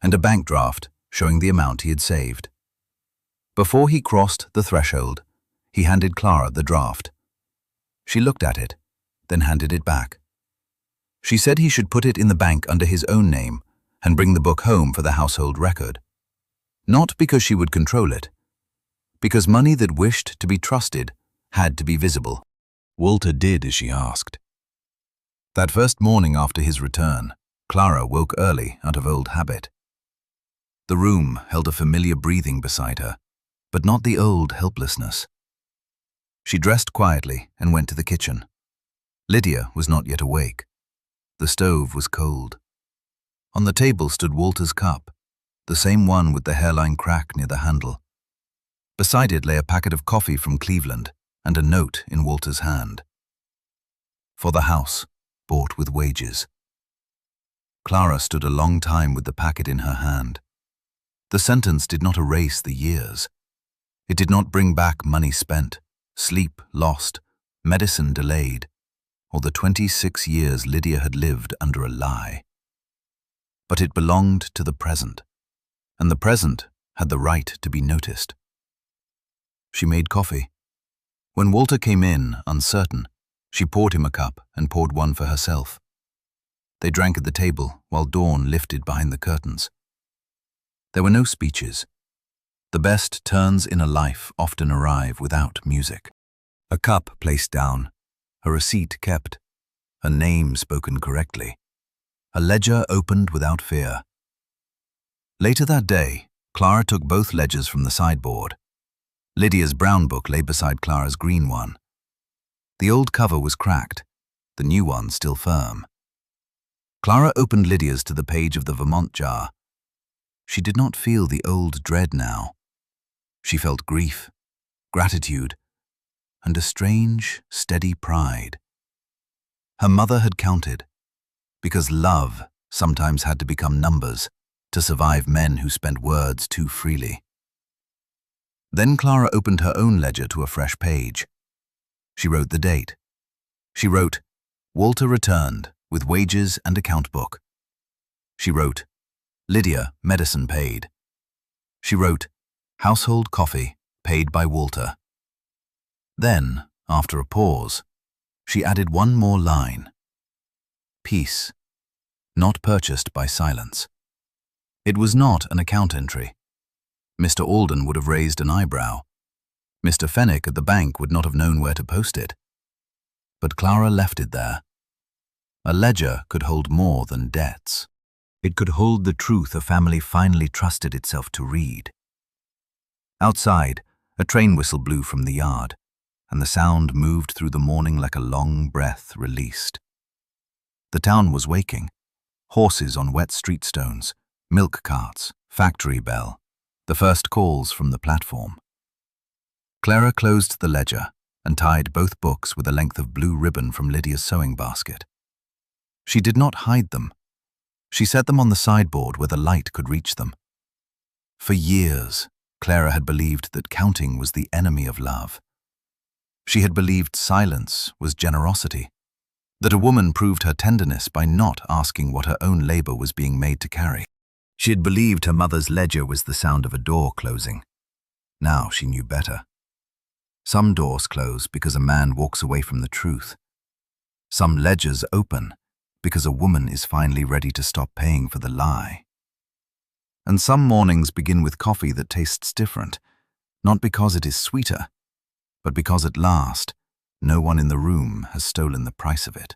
and a bank draft showing the amount he had saved. Before he crossed the threshold, he handed Clara the draft. She looked at it, then handed it back. She said he should put it in the bank under his own name and bring the book home for the household record. Not because she would control it, because money that wished to be trusted had to be visible. Walter did as she asked. That first morning after his return, Clara woke early out of old habit. The room held a familiar breathing beside her, but not the old helplessness. She dressed quietly and went to the kitchen. Lydia was not yet awake. The stove was cold. On the table stood Walter's cup, the same one with the hairline crack near the handle. Beside it lay a packet of coffee from Cleveland and a note in Walter's hand. For the house, bought with wages. Clara stood a long time with the packet in her hand. The sentence did not erase the years. It did not bring back money spent, sleep lost, medicine delayed, or the 26 years Lydia had lived under a lie. But it belonged to the present, and the present had the right to be noticed. She made coffee. When Walter came in, uncertain, she poured him a cup and poured one for herself. They drank at the table while dawn lifted behind the curtains. There were no speeches. The best turns in a life often arrive without music. A cup placed down, a receipt kept, a name spoken correctly, a ledger opened without fear. Later that day, Clara took both ledgers from the sideboard. Lydia's brown book lay beside Clara's green one. The old cover was cracked, the new one still firm. Clara opened Lydia's to the page of the Vermont jar. She did not feel the old dread now. She felt grief, gratitude, and a strange, steady pride. Her mother had counted, because love sometimes had to become numbers to survive men who spent words too freely. Then Clara opened her own ledger to a fresh page. She wrote the date. She wrote, "Walter returned with wages and account book. She wrote, Lydia, medicine paid. She wrote, household coffee, paid by Walter. Then, after a pause, she added one more line. Peace, not purchased by silence. It was not an account entry. Mr. Alden would have raised an eyebrow. Mr. Fenwick at the bank would not have known where to post it. But Clara left it there. A ledger could hold more than debts. It could hold the truth a family finally trusted itself to read. Outside, a train whistle blew from the yard, and the sound moved through the morning like a long breath released. The town was waking. Horses on wet street stones, milk carts, factory bell, the first calls from the platform. Clara closed the ledger and tied both books with a length of blue ribbon from Lydia's sewing basket. She did not hide them. She set them on the sideboard where the light could reach them. For years, Clara had believed that counting was the enemy of love. She had believed silence was generosity, that a woman proved her tenderness by not asking what her own labor was being made to carry. She had believed her mother's ledger was the sound of a door closing. Now she knew better. Some doors close because a man walks away from the truth. Some ledgers open because a woman is finally ready to stop paying for the lie. And some mornings begin with coffee that tastes different, not because it is sweeter, but because at last, no one in the room has stolen the price of it.